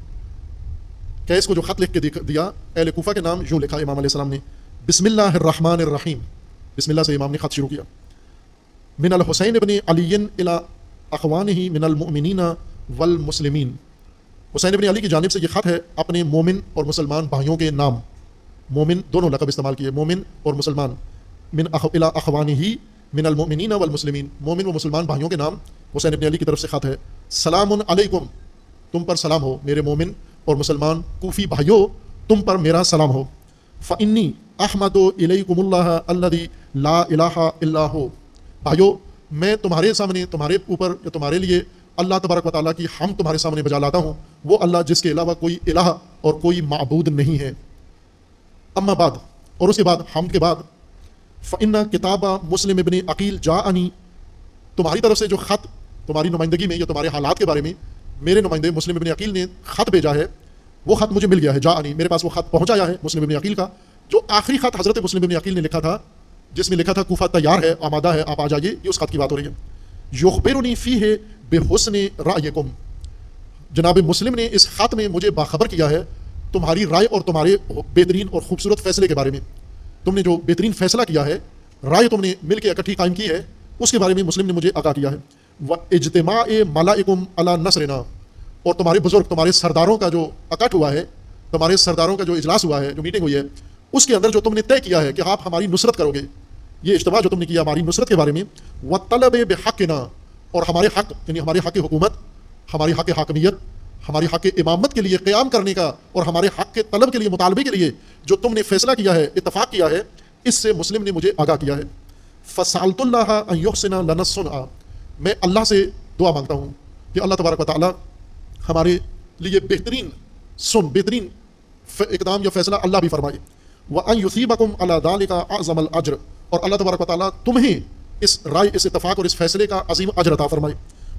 قیس کو جو خط لکھ کے دیا، اہل کوفہ کے نام یوں لکھا امام علیہ السلام نے، بسم اللہ الرحمن الرحیم، بسم اللہ سے امام نے خط شروع کیا، من الحسین ابن علی الی اخوانہ من المؤمنین والمسلمین، حسین ابن علی کی جانب سے یہ خط ہے اپنے مومن اور مسلمان بھائیوں کے نام، مومن دونوں لقب استعمال کیے، مومن اور مسلمان، من الی اخوانہ من المؤمنین والمسلمین، مومن و مسلمان بھائیوں کے نام حسین ابن علی کی طرف سے خط ہے، سلام علیکم، تم پر سلام ہو میرے مومن اور مسلمان کوفی بھائیوں، تم پر میرا سلام ہو، فإنی احمد الیکم اللہ الذی لا الہ الا ہو، بھائیو میں تمہارے سامنے، تمہارے اوپر یا تمہارے لیے اللہ تبارک و تعالیٰ کی حمد تمہارے سامنے بجا لاتا ہوں، وہ اللہ جس کے علاوہ کوئی الہ اور کوئی معبود نہیں ہے۔ اما بعد، اور اس کے بعد حمد کے بعد، فإن کتاب مسلم ابن عقیل جاءنی تمہاری طرف سے جو خط تمہاری نمائندگی میں یا تمہارے حالات کے بارے میں میرے نمائندے مسلم ابن عقیل نے خط بھیجا ہے، وہ خط مجھے مل گیا ہے، جاءنی، میرے پاس وہ خط پہنچ آیا ہے مسلم ابن عقیل کا، جو آخری خط حضرت مسلم ابن عقیل نے لکھا تھا، جس میں لکھا تھا کوفہ تیار ہے، آمادہ ہے، آپ آ جائیے، یہ اس خط کی بات ہو رہی ہے۔ یخبرنی فیہ بحسن رأیکم، جناب مسلم نے اس خط میں مجھے باخبر کیا ہے تمہاری رائے اور تمہارے بہترین اور خوبصورت فیصلے کے بارے میں، تم نے جو بہترین فیصلہ کیا ہے، رائے تم نے مل کے اکٹھی قائم کی ہے، اس کے بارے میں مسلم نے مجھے آگاہ کیا ہے۔ وَاجْتِمَاعِ مَلَائِكُمْ عَلَىٰ نَصْرِنَا، اور تمہارے بزرگ، تمہارے سرداروں کا جو اکٹھ ہوا ہے، تمہارے سرداروں کا جو اجلاس ہوا ہے، جو میٹنگ ہوئی ہے، اس کے اندر جو تم نے طے کیا ہے کہ آپ ہماری نصرت کرو گے، یہ اجتماع جو تم نے کیا ہماری نصرت کے بارے میں، وَطَلَبِ بِحَقِّنَا، اور ہمارے حق یعنی ہمارے حق حکومت، ہماری حق حاکمیت، ہماری حق امامت کے لیے قیام کرنے کا اور ہمارے حق کے طلب کے لیے، مطالبے کے لیے جو تم نے فیصلہ کیا ہے، اتفاق کیا ہے، اس سے مسلم نے مجھے آگاہ کیا ہے۔ فَسَأَلْتُ اللَّهَ أَن يُحْسِنَ لَنَا الصُّنْعَ، میں اللہ سے دعا مانگتا ہوں کہ اللہ تبارک و تعالیٰ ہمارے لیے بہترین اقدام یا فیصلہ اللہ بھی فرمائے۔ وَأَن يُثِيبَكُمْ عَلَىٰ ذَلِكَ أَعْظَمَ الْأَجْرِ، اور اللہ تبارک و تعالیٰ تمہیں اس رائے، اس اتفاق اور اس فیصلے کا عظیم اجر عطا فرمائے۔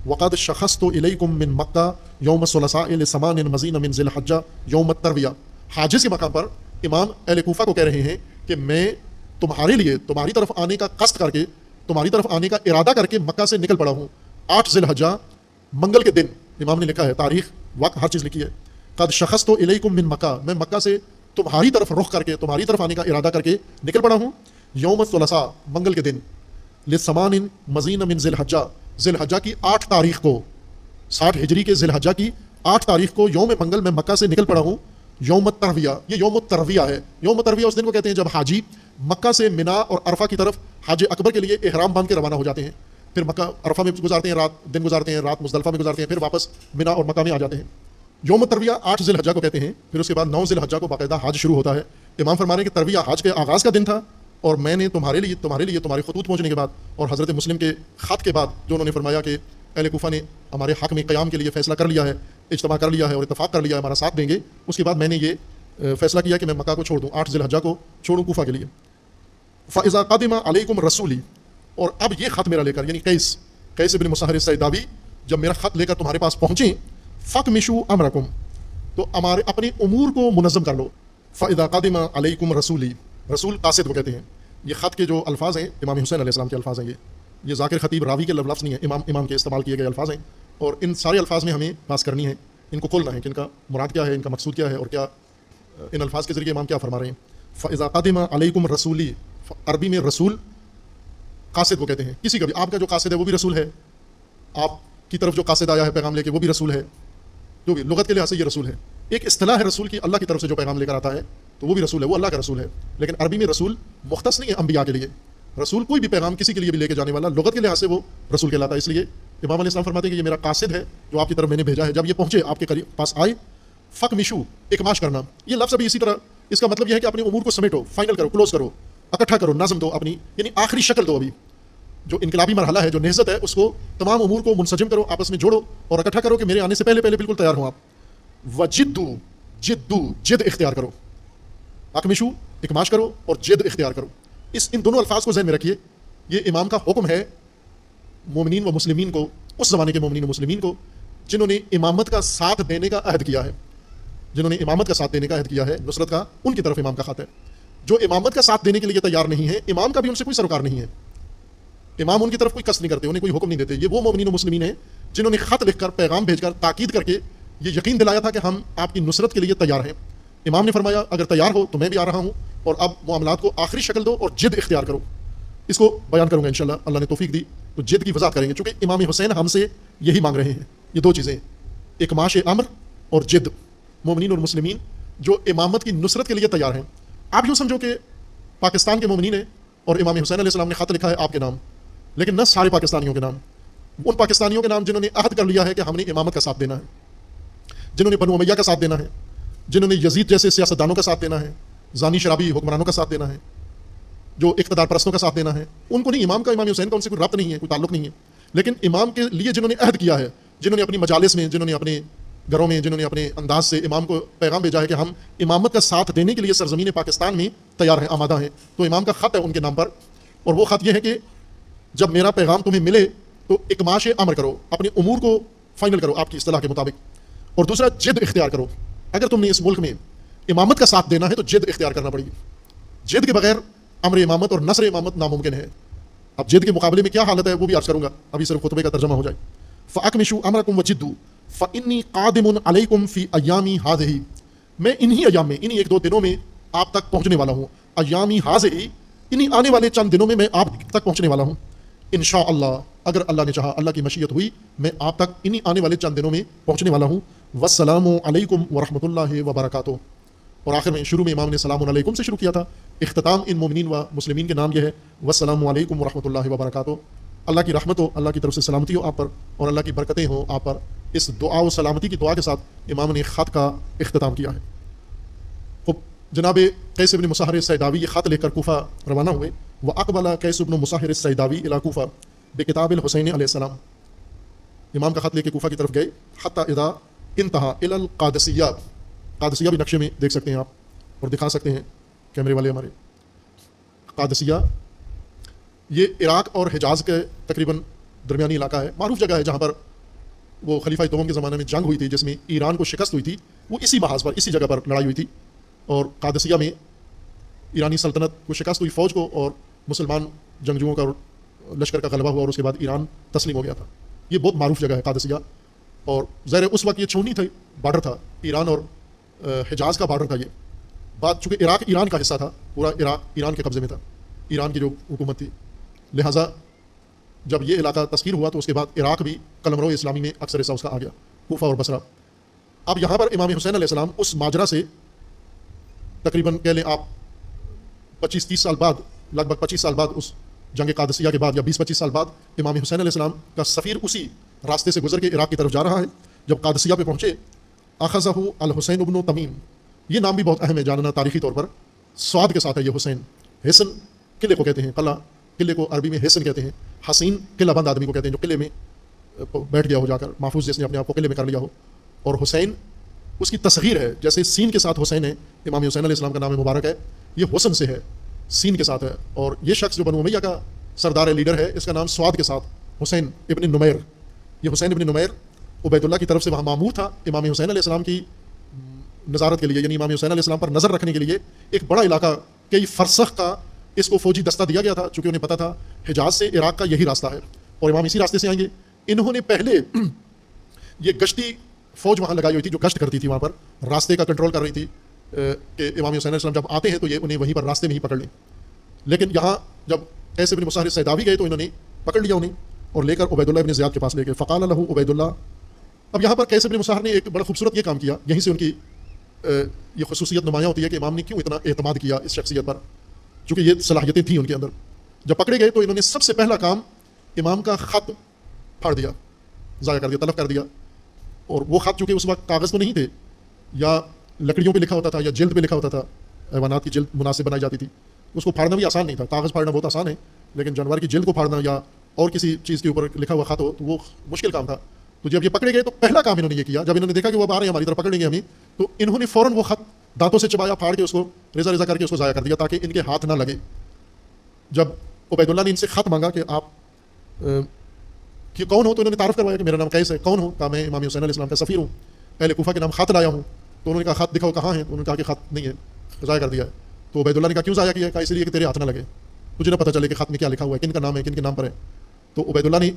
وَقَدْ شَخَصْتُ إِلَيْكُم مِّن مَّكَّةَ يَوْمَ الثُّلَثَاءِ لِثَمَانٍ مَّزِينَ مِن ذِي الْحِجَّةِ يَوْمَ التَّرْوِيَةِ، حاجز کے مقام پر امام اہل کوفہ کو کہہ رہے ہیں کہ میں تمہارے لیے تمہاری طرف آنے کا قصد کر کے، تمہاری طرف آنے کا ارادہ کر کے مکہ سے نکل پڑا ہوں 8 ذی الحجہ منگل کے دن، امام نے لکھا ہے تاریخ، وقت، ہر چیز لکھی ہے۔ قد شخصت الیکم من مکہ، میں مکہ سے تمہاری طرف رخ کر کے، تمہاری طرف آنے کا ارادہ کر کے نکل پڑا ہوں یوم الثلاثاء، منگل کے دن، لثمان مزین من ذی الحجہ، ذی الحجہ کی 8 تاریخ کو، 60 ہجری کے ذی الحجہ کی 8 تاریخ کو یوم منگل میں مکہ سے نکل پڑا ہوں یوم الترویہ، یہ یوم الترویہ ہے۔ یوم الترویہ اس دن کو کہتے ہیں جب حاجی مکہ سے منا اور عرفہ کی طرف حج اکبر کے لیے احرام باندھ کے روانہ ہو جاتے ہیں، پھر مکہ عرفہ میں گزارتے ہیں دن گزارتے ہیں، رات مزدلفہ میں گزارتے ہیں، پھر واپس منا اور مکہ میں آ جاتے ہیں۔ یوم الترویہ 8 ذی الحجہ کو کہتے ہیں، پھر اس کے بعد 9 ذی الحجہ کو باقاعدہ حج شروع ہوتا ہے۔ امام فرما رہے ہیں کہ ترویہ حج کے آغاز کا دن تھا، اور میں نے تمہارے لیے تمہارے خطوط پہنچنے کے بعد اور حضرت مسلم کے خط کے بعد جو انہوں نے فرمایا کہ اہل کوفہ نے ہمارے حق میں قیام کے لیے فیصلہ کر لیا ہے، اجتماع کر لیا ہے اور اتفاق کر لیا ہے، ہمارا ساتھ دیں گے، اس کے بعد میں نے یہ فیصلہ کیا کہ میں مکہ کو چھوڑ دوں، 8 ذی الحجہ کو چھوڑوں کوفہ کے لیے۔ فَإِذَا قَدِمَ عَلَيْكُمْ رَسُولِي، اور اب یہ خط میرا لے کر، یعنی قیس بن مصہر السیداوی جب میرا خط لے کر تمہارے پاس پہنچیں، فَاقْمِشُوا أَمْرَكُمْ، تو اپنے امور کو منظم کر لو۔ فَإِذَا قَدِمَ عَلَيْكُمْ رَسُولِي، رسول قاصد کو کہتے ہیں۔ یہ خط کے جو الفاظ ہیں امام حسین علیہ السلام کے الفاظ ہیں، یہ ذاکر خطیب راوی کے لفظ نہیں ہیں، امام کے استعمال کیے گئے الفاظ ہیں، اور ان سارے الفاظ میں ہمیں بحث کرنی ہے، ان کو کھولنا ہے کہ ان کا مراد کیا ہے، ان کا مقصود کیا ہے، اور کیا ان الفاظ کے ذریعے امام کیا فرما رہے ہیں۔ فَإِذَا قَدِمَ عَلَيْكُمْ رَسُولِي، عربی میں رسول قاصد کو کہتے ہیں، کسی کا بھی، آپ کا جو قاصد ہے وہ بھی رسول ہے، آپ کی طرف جو قاصد آیا ہے پیغام لے کے وہ بھی رسول ہے، جو بھی لغت کے لحاظ سے یہ رسول ہے۔ ایک اصطلاح ہے رسول کی، اللہ کی طرف سے جو پیغام لے کر آتا ہے تو وہ بھی رسول ہے، وہ اللہ کا رسول ہے، لیکن عربی میں رسول مختص نہیں ہے انبیاء کے لیے، رسول کوئی بھی پیغام کسی کے لیے بھی لے کے جانے والا لغت کے لحاظ سے وہ رسول کہلاتا ہے۔ اس لیے امام علیہ السلام فرماتے ہیں کہ یہ میرا قاصد ہے جو آپ کی طرف میں نے بھیجا ہے، جب یہ پہنچے آپ کے قریب پاس آئے، فَاقْمِشُوا، اکماش کرنا، یہ لفظ ابھی اسی طرح، اس کا مطلب یہ ہے کہ اپنے امور کو سمیٹو، فائنل کرو، کلوز کرو، اکٹھا کرو، نظم دو اپنی، یعنی آخری شکل دو، ابھی جو انقلابی مرحلہ ہے، جو نہضت ہے، اس کو تمام امور کو منسجم کرو، آپس میں جوڑو اور اکٹھا کرو کہ میرے آنے سے پہلے بالکل تیار ہوں آپ۔ وَجِدُّوا، جد اختیار کرو، اکمشو اکماش کرو اور جد اختیار کرو، ان دونوں الفاظ کو ذہن میں رکھیے۔ یہ امام کا حکم ہے مومنین و مسلمین کو، اس زمانے کے مومنین و مسلمین کو جنہوں نے امامت کا ساتھ دینے کا عہد کیا ہے، جنہوں نے امامت کا ساتھ دینے کا عہد کیا ہے، نصرت کا، ان کی طرف امام کا خط ہے۔ جو امامت کا ساتھ دینے کے لیے تیار نہیں ہے، امام کا بھی ان سے کوئی سروکار نہیں ہے، امام ان کی طرف کوئی قصد نہیں کرتے، انہیں کوئی حکم نہیں دیتے۔ یہ وہ مومنین و مسلمین ہیں جنہوں نے خط لکھ کر، پیغام بھیج کر، تاکید کر کے یہ یقین دلایا تھا کہ ہم آپ کی نصرت کے لیے تیار ہیں۔ امام نے فرمایا اگر تیار ہو تو میں بھی آ رہا ہوں، اور اب معاملات کو آخری شکل دو اور جد اختیار کرو۔ اس کو بیان کروں گا انشاءاللہ، اللہ نے توفیق دی تو جد کی وضاحت کریں گے، چونکہ امام حسین ہم سے یہی مانگ رہے ہیں، یہ دو چیزیں، اکماش امر اور جد، مومنین اور مسلمین جو امامت کی نصرت کے لیے تیار ہیں۔ آپ یوں سمجھو کہ پاکستان کے مومنین ہیں اور امام حسین علیہ السلام نے خط لکھا ہے آپ کے نام، لیکن نہ سارے پاکستانیوں کے نام، ان پاکستانیوں کے نام جنہوں نے عہد کر لیا ہے کہ ہم نے امامت کا ساتھ دینا ہے، جنہوں نے بنو امیہ کا ساتھ دینا ہے، جنہوں نے یزید جیسے سیاستدانوں کا ساتھ دینا ہے، زانی شرابی حکمرانوں کا ساتھ دینا ہے، جو اقتدار پرستوں کا ساتھ دینا ہے، ان کو نہیں، امام کا، امام حسین کا ان سے کوئی ربط نہیں ہے، کوئی تعلق نہیں ہے۔ لیکن امام کے لیے جنہوں نے عہد کیا ہے، جنہوں نے اپنی مجالس میں، جنہوں نے اپنے گھروں میں، جنہوں نے اپنے انداز سے امام کو پیغام بھیجا ہے کہ ہم امامت کا ساتھ دینے کے لیے سرزمین پاکستان میں تیار ہیں، آمادہ ہیں، تو امام کا خط ہے ان کے نام پر۔ اور وہ خط یہ ہے کہ جب میرا پیغام تمہیں ملے تو اکماش امر کرو، اپنے امور کو فائنل کرو آپ کی اصطلاح کے مطابق. اور دوسرا جد اختیار کرو. اگر تم نے اس ملک میں امامت کا ساتھ دینا ہے تو جد اختیار کرنا پڑے گی. جد کے بغیر امر امامت اور نصر امامت ناممکن ہے. اب جد کے مقابلے میں کیا حالت ہے وہ بھی عرض کروں گا، ابھی صرف خطبے کا ترجمہ ہو جائے. فَأَكْمِشُوا أَمْرَكُمْ وَجِدُّوا فَإِنِّي قَادِمٌ عَلَيْكُمْ فِي أَيَّامِي هَٰذِهِ. میں انہی ایام میں، انہی ایک دو دنوں میں آپ تک پہنچنے والا ہوں. ایامی هَٰذِهِ، انہی آنے والے چند دنوں میں آپ تک پہنچنے والا ہوں. انشاءاللہ، اگر اللہ نے چاہا، اللہ کی مشیت ہوئی، میں آپ تک انہی آنے والے چند دنوں میں پہنچنے والا ہوں. والسلام علیکم ورحمۃ اللہ وبرکاتہ. اور آخر میں شروع میں امام نے سلام علیکم سے شروع کیا تھا. اختتام ان مومنین و مسلمین کے نام یہ ہے، والسلام علیکم ورحمۃ اللہ وبرکاتہ. اللہ کی رحمت ہو، اللہ کی طرف سے سلامتی ہو آپ پر، اور اللہ کی برکتیں ہوں آپ پر. اس دعا و سلامتی کی دعا کے ساتھ امام نے خط کا اختتام کیا ہے. خب جناب قیس بن مصاحر السیداوی یہ خط لے کر کوفہ روانہ ہوئے. وَأَقْبَلَ قیس بن مصاحر السیداوی إِلَىٰ کوفہ بِكِتَابِ الحسین علیہ السلام. امام کا خط لے کے کوفہ کی طرف گئے. حتیٰ اذا انتہا إِلَى القادسیہ. قادسیہ بھی نقشے میں دیکھ سکتے ہیں آپ اور دکھا سکتے ہیں کیمرے والے ہمارے. قادسیہ یہ عراق اور حجاز کے تقریباً درمیانی علاقہ ہے. معروف جگہ ہے جہاں پر وہ خلیفہ دوم کے زمانے میں جنگ ہوئی تھی جس میں ایران کو شکست ہوئی تھی. وہ اسی محاذ پر، اسی جگہ پر لڑائی ہوئی تھی. اور قادسیہ میں ایرانی سلطنت کو شکست ہوئی، فوج کو، اور مسلمان جنگجوؤں کا لشکر کا غلبہ ہوا اور اس کے بعد ایران تسلیم ہو گیا تھا. یہ بہت معروف جگہ ہے قادسیہ. اور ظاہر اس وقت یہ چھونی تھی، بارڈر تھا ایران اور حجاز کا بارڈر تھا. یہ بات چونکہ عراق ایران کا حصہ تھا، پورا عراق ایران کے قبضے میں تھا، ایران کی جو حکومت تھی. لہٰذا جب یہ علاقہ تسخیر ہوا تو اس کے بعد عراق بھی قلمرو اسلامی میں اکثر حصہ اس کا آ گیا، کوفہ اور بصرہ. اب یہاں پر امام حسین علیہ السلام اس ماجرا سے تقریباً کہہ لیں آپ 25-30 سال بعد، لگ بھگ 25 سال بعد، اس جنگ قادسیہ کے بعد یا 20-25 سال بعد امام حسین علیہ السلام کا سفیر اسی راستے سے گزر کے عراق کی طرف جا رہا ہے. جب قادسیہ پہ پہنچے، اخذہ الحسین ابن تمیم. یہ نام بھی بہت اہم ہے جاننا تاریخی طور پر. سواد کے ساتھ ہے یہ حسین. حسن قلعے کو کہتے ہیں، قلعہ قلعے کو عربی میں حسن کہتے ہیں. حسین قلعہ بند آدمی کو کہتے ہیں جو قلعے میں بیٹھ گیا ہو جا کر، محفوظ جس نے اپنے آپ کو قلعے میں کر لیا ہو. اور حسین اس کی تصغیر ہے، جیسے سین کے ساتھ حسین ہے، امام حسین علیہ السلام کا نام مبارک ہے، یہ حسن سے ہے، سین کے ساتھ ہے. اور یہ شخص جو بنو امیہ کا سردار لیڈر ہے، اس کا نام سواد کے ساتھ حسین ابن نمیر. یہ حسین ابن نمیر عبید اللہ کی طرف سے وہاں مامور تھا امام حسین علیہ السلام کی نظارت کے لیے، یعنی امام حسین علیہ السلام پر نظر رکھنے کے لیے. ایک بڑا علاقہ کئی فرسخ کا اس کو فوجی دستہ دیا گیا تھا، چونکہ انہیں پتا تھا حجاز سے عراق کا یہی راستہ ہے اور امام اسی راستے سے آئیں گے. انہوں نے پہلے یہ گشتی فوج وہاں لگائی ہوئی تھی جو گشت کرتی تھی، وہاں پر راستے کا کنٹرول کر رہی تھی کہ امام حسین علیہ السلام جب آتے ہیں تو یہ انہیں وہیں پر راستے میں ہی پکڑ لیں. لیکن یہاں جب قیس بن مصاحر السیداوی گئے تو انہوں نے پکڑ لیا انہیں اور لے کر عبید اللہ ابن زیاد کے پاس لے گئے. فقال له عبید اللہ. اب یہاں پر قیس بن مصاحر نے ایک بڑا خوبصورت یہ کام کیا، یہیں سے ان کی یہ خصوصیت نمایاں ہوتی ہے کہ امام نے کیوں اتنا اعتماد کیا اس شخصیت پر، چونکہ یہ صلاحیتیں تھیں ان کے اندر. جب پکڑے گئے تو انہوں نے سب سے پہلا کام امام کا خط پھاڑ دیا، ضائع کر دیا، تلف کر دیا. اور وہ خط چونکہ اس وقت کاغذ تو نہیں تھے، یا لکڑیوں پہ لکھا ہوتا تھا یا جلد پہ لکھا ہوتا تھا، حیوانات کی جلد مناسب بنائی جاتی تھی، اس کو پھاڑنا بھی آسان نہیں تھا. کاغذ پھاڑنا بہت آسان ہے، لیکن جانور کی جلد کو پھاڑنا یا اور کسی چیز کے اوپر لکھا ہوا خط ہو تو وہ مشکل کام تھا. تو جب یہ پکڑے گئے تو پہلا کام انہوں نے یہ کیا، جب انہوں نے دیکھا کہ وہ اب آ رہے ہیں ہماری طرف پکڑ لیں گے ہمیں، تو انہوں نے فوراً وہ خط دانتوں سے چبایا، پھاڑ کے اس کو ریزہ ریزہ کر کے اس کو ضائع کر دیا تاکہ ان کے ہاتھ نہ لگے. جب عبید اللہ نے ان سے خط مانگا کہ آپ کہ کون ہو، تو انہوں نے تعارف کروایا کہ میرا نام قیس ہے. کون ہو؟ کہا میں امام حسین علیہ السلام کا سفیر ہوں، اہل کوفہ کے نام خط لایا ہوں. تو انہوں نے کہا خط دکھاؤ کہاں ہے؟ تو انہوں نے کہا کہ خط نہیں ہے، ضائع کر دیا ہے. تو عبید اللہ نے کہا کیوں ضائع کیا ہے؟ کہا اس لیے کہ تیرے ہاتھ نہ لگے، تجھے نہ پتہ چلے کہ خط میں کیا لکھا ہوا ہے، کن کا نام ہے، کن کے نام پر ہے. تو عبید اللہ نے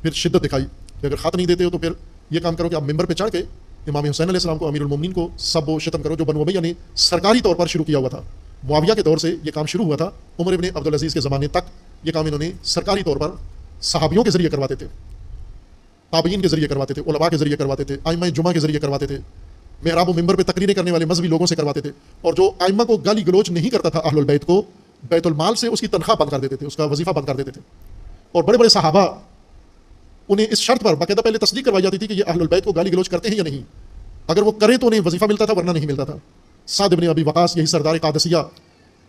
پھر شدت دکھائی کہ اگر خط نہیں دیتے ہو تو پھر یہ کام کرو کہ آپ ممبر پہ چڑھ کے امام حسین علیہ السلام کو، امیر المومنین کو سب و شتم کرو، جو بنو امیہ نے سرکاری طور پر شروع کیا ہوا تھا. معاویہ کے دور سے یہ کام شروع ہوا تھا، عمر ابن عبدالعزیز کے زمانے تک یہ کام انہوں نے سرکاری طور پر صحابیوں کے ذریعے کرواتے تھے، تابعین کے ذریعے کرواتے تھے، علماء کے ذریعے کرواتے تھے، ائمہ جمعہ کے ذریعے کرواتے تھے، محراب و ممبر پہ تقریریں کرنے والے مذہبی لوگوں سے کرواتے تھے. اور جو ائمہ کو گالی گلوچ نہیں کرتا تھا اہل البیت کو، بیت المال سے اس کی تنخواہ بند کر دیتے تھے، اس کا وظیفہ بند کر دیتے تھے. اور بڑے بڑے صحابہ انہیں اس شرط پر باقاعدہ پہلے تصدیق کروائی جاتی تھی کہ یہ اہل البیت کو گالی گلوچ کرتے ہیں یا نہیں. اگر وہ کریں تو انہیں وظیفہ ملتا تھا، ورنہ نہیں ملتا تھا. سعد بن ابی وقاص، یہی سردار قادسیہ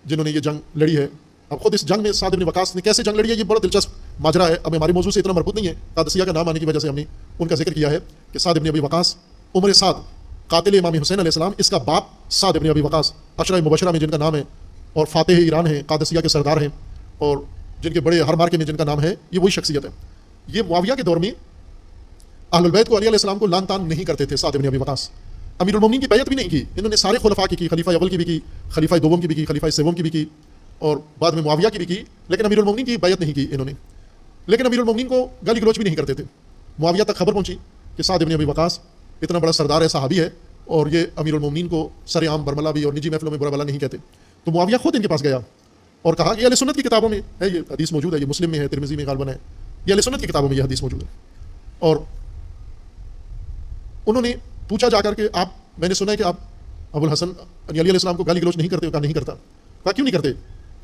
جنہوں نے یہ جنگ لڑی ہے. اب خود اس جنگ میں سعد بن وقاص نے کیسے جنگ لڑی ہے یہ بڑا دلچسپ ماجرا ہے. اب ہمارے موضوع سے اتنا مربوط نہیں ہے، قادسیہ کا نام آنے کی وجہ سے ہم نے ان کا ذکر کیا ہے کہ سعد بن ابی وقاص عمر سعد قاتل امام حسین علیہ السلام، اس کا باپ سعد بن ابی وقاص عشرہ مبشرہ میں جن کا نام ہے اور فاتح ایران ہیں، قادسیہ کے سردار ہیں، اور جن کے بڑے ہر مارکے میں جن کا نام ہے، یہ وہی شخصیت ہے. یہ معاویہ کے دور میں اہل البیت کو علی علیہ السلام کو لان تان نہیں کرتے تھے. سعد بن ابی وقاص امیر المومنین کی بیعت بھی نہیں کی. انہوں نے سارے خلفاء کی خلیفہ اول کی بھی کی, خلیفہ دوم کی بھی کی, خلیفہ سوم کی بھی کی, اور بعد میں معاویہ کی بھی کی, لیکن امیر المومنین کی بیعت نہیں کی انہوں نے. لیکن امیر المومنین کو گالی گلوچ بھی نہیں کرتے تھے. معاویہ تک خبر پہنچی کہ سعد بن ابی وقاص اتنا بڑا سردار ہے, صحابی ہے, اور یہ امیر المومنین کو سر عام برملا بھی اور نجی محفلوں میں برا بلا نہیں کہتے. تو معاویہ خود ان کے پاس گیا اور کہا کہ یہ اہل سنت کی کتابوں میں ہے, یہ حدیث موجود ہے, یہ مسلم میں ہے, ترمذی میں غالباً ہے, یہ اہل سنت کی کتابوں میں یہ حدیث موجود ہے. اور انہوں نے پوچھا جا کر کہ آپ, میں نے سنا ہے کہ آپ ابو الحسن علی علیہ السلام کو گالی گلوچ نہیں کرتے ہو. کہا نہیں کرتا. کہا کیوں نہیں کرتے؟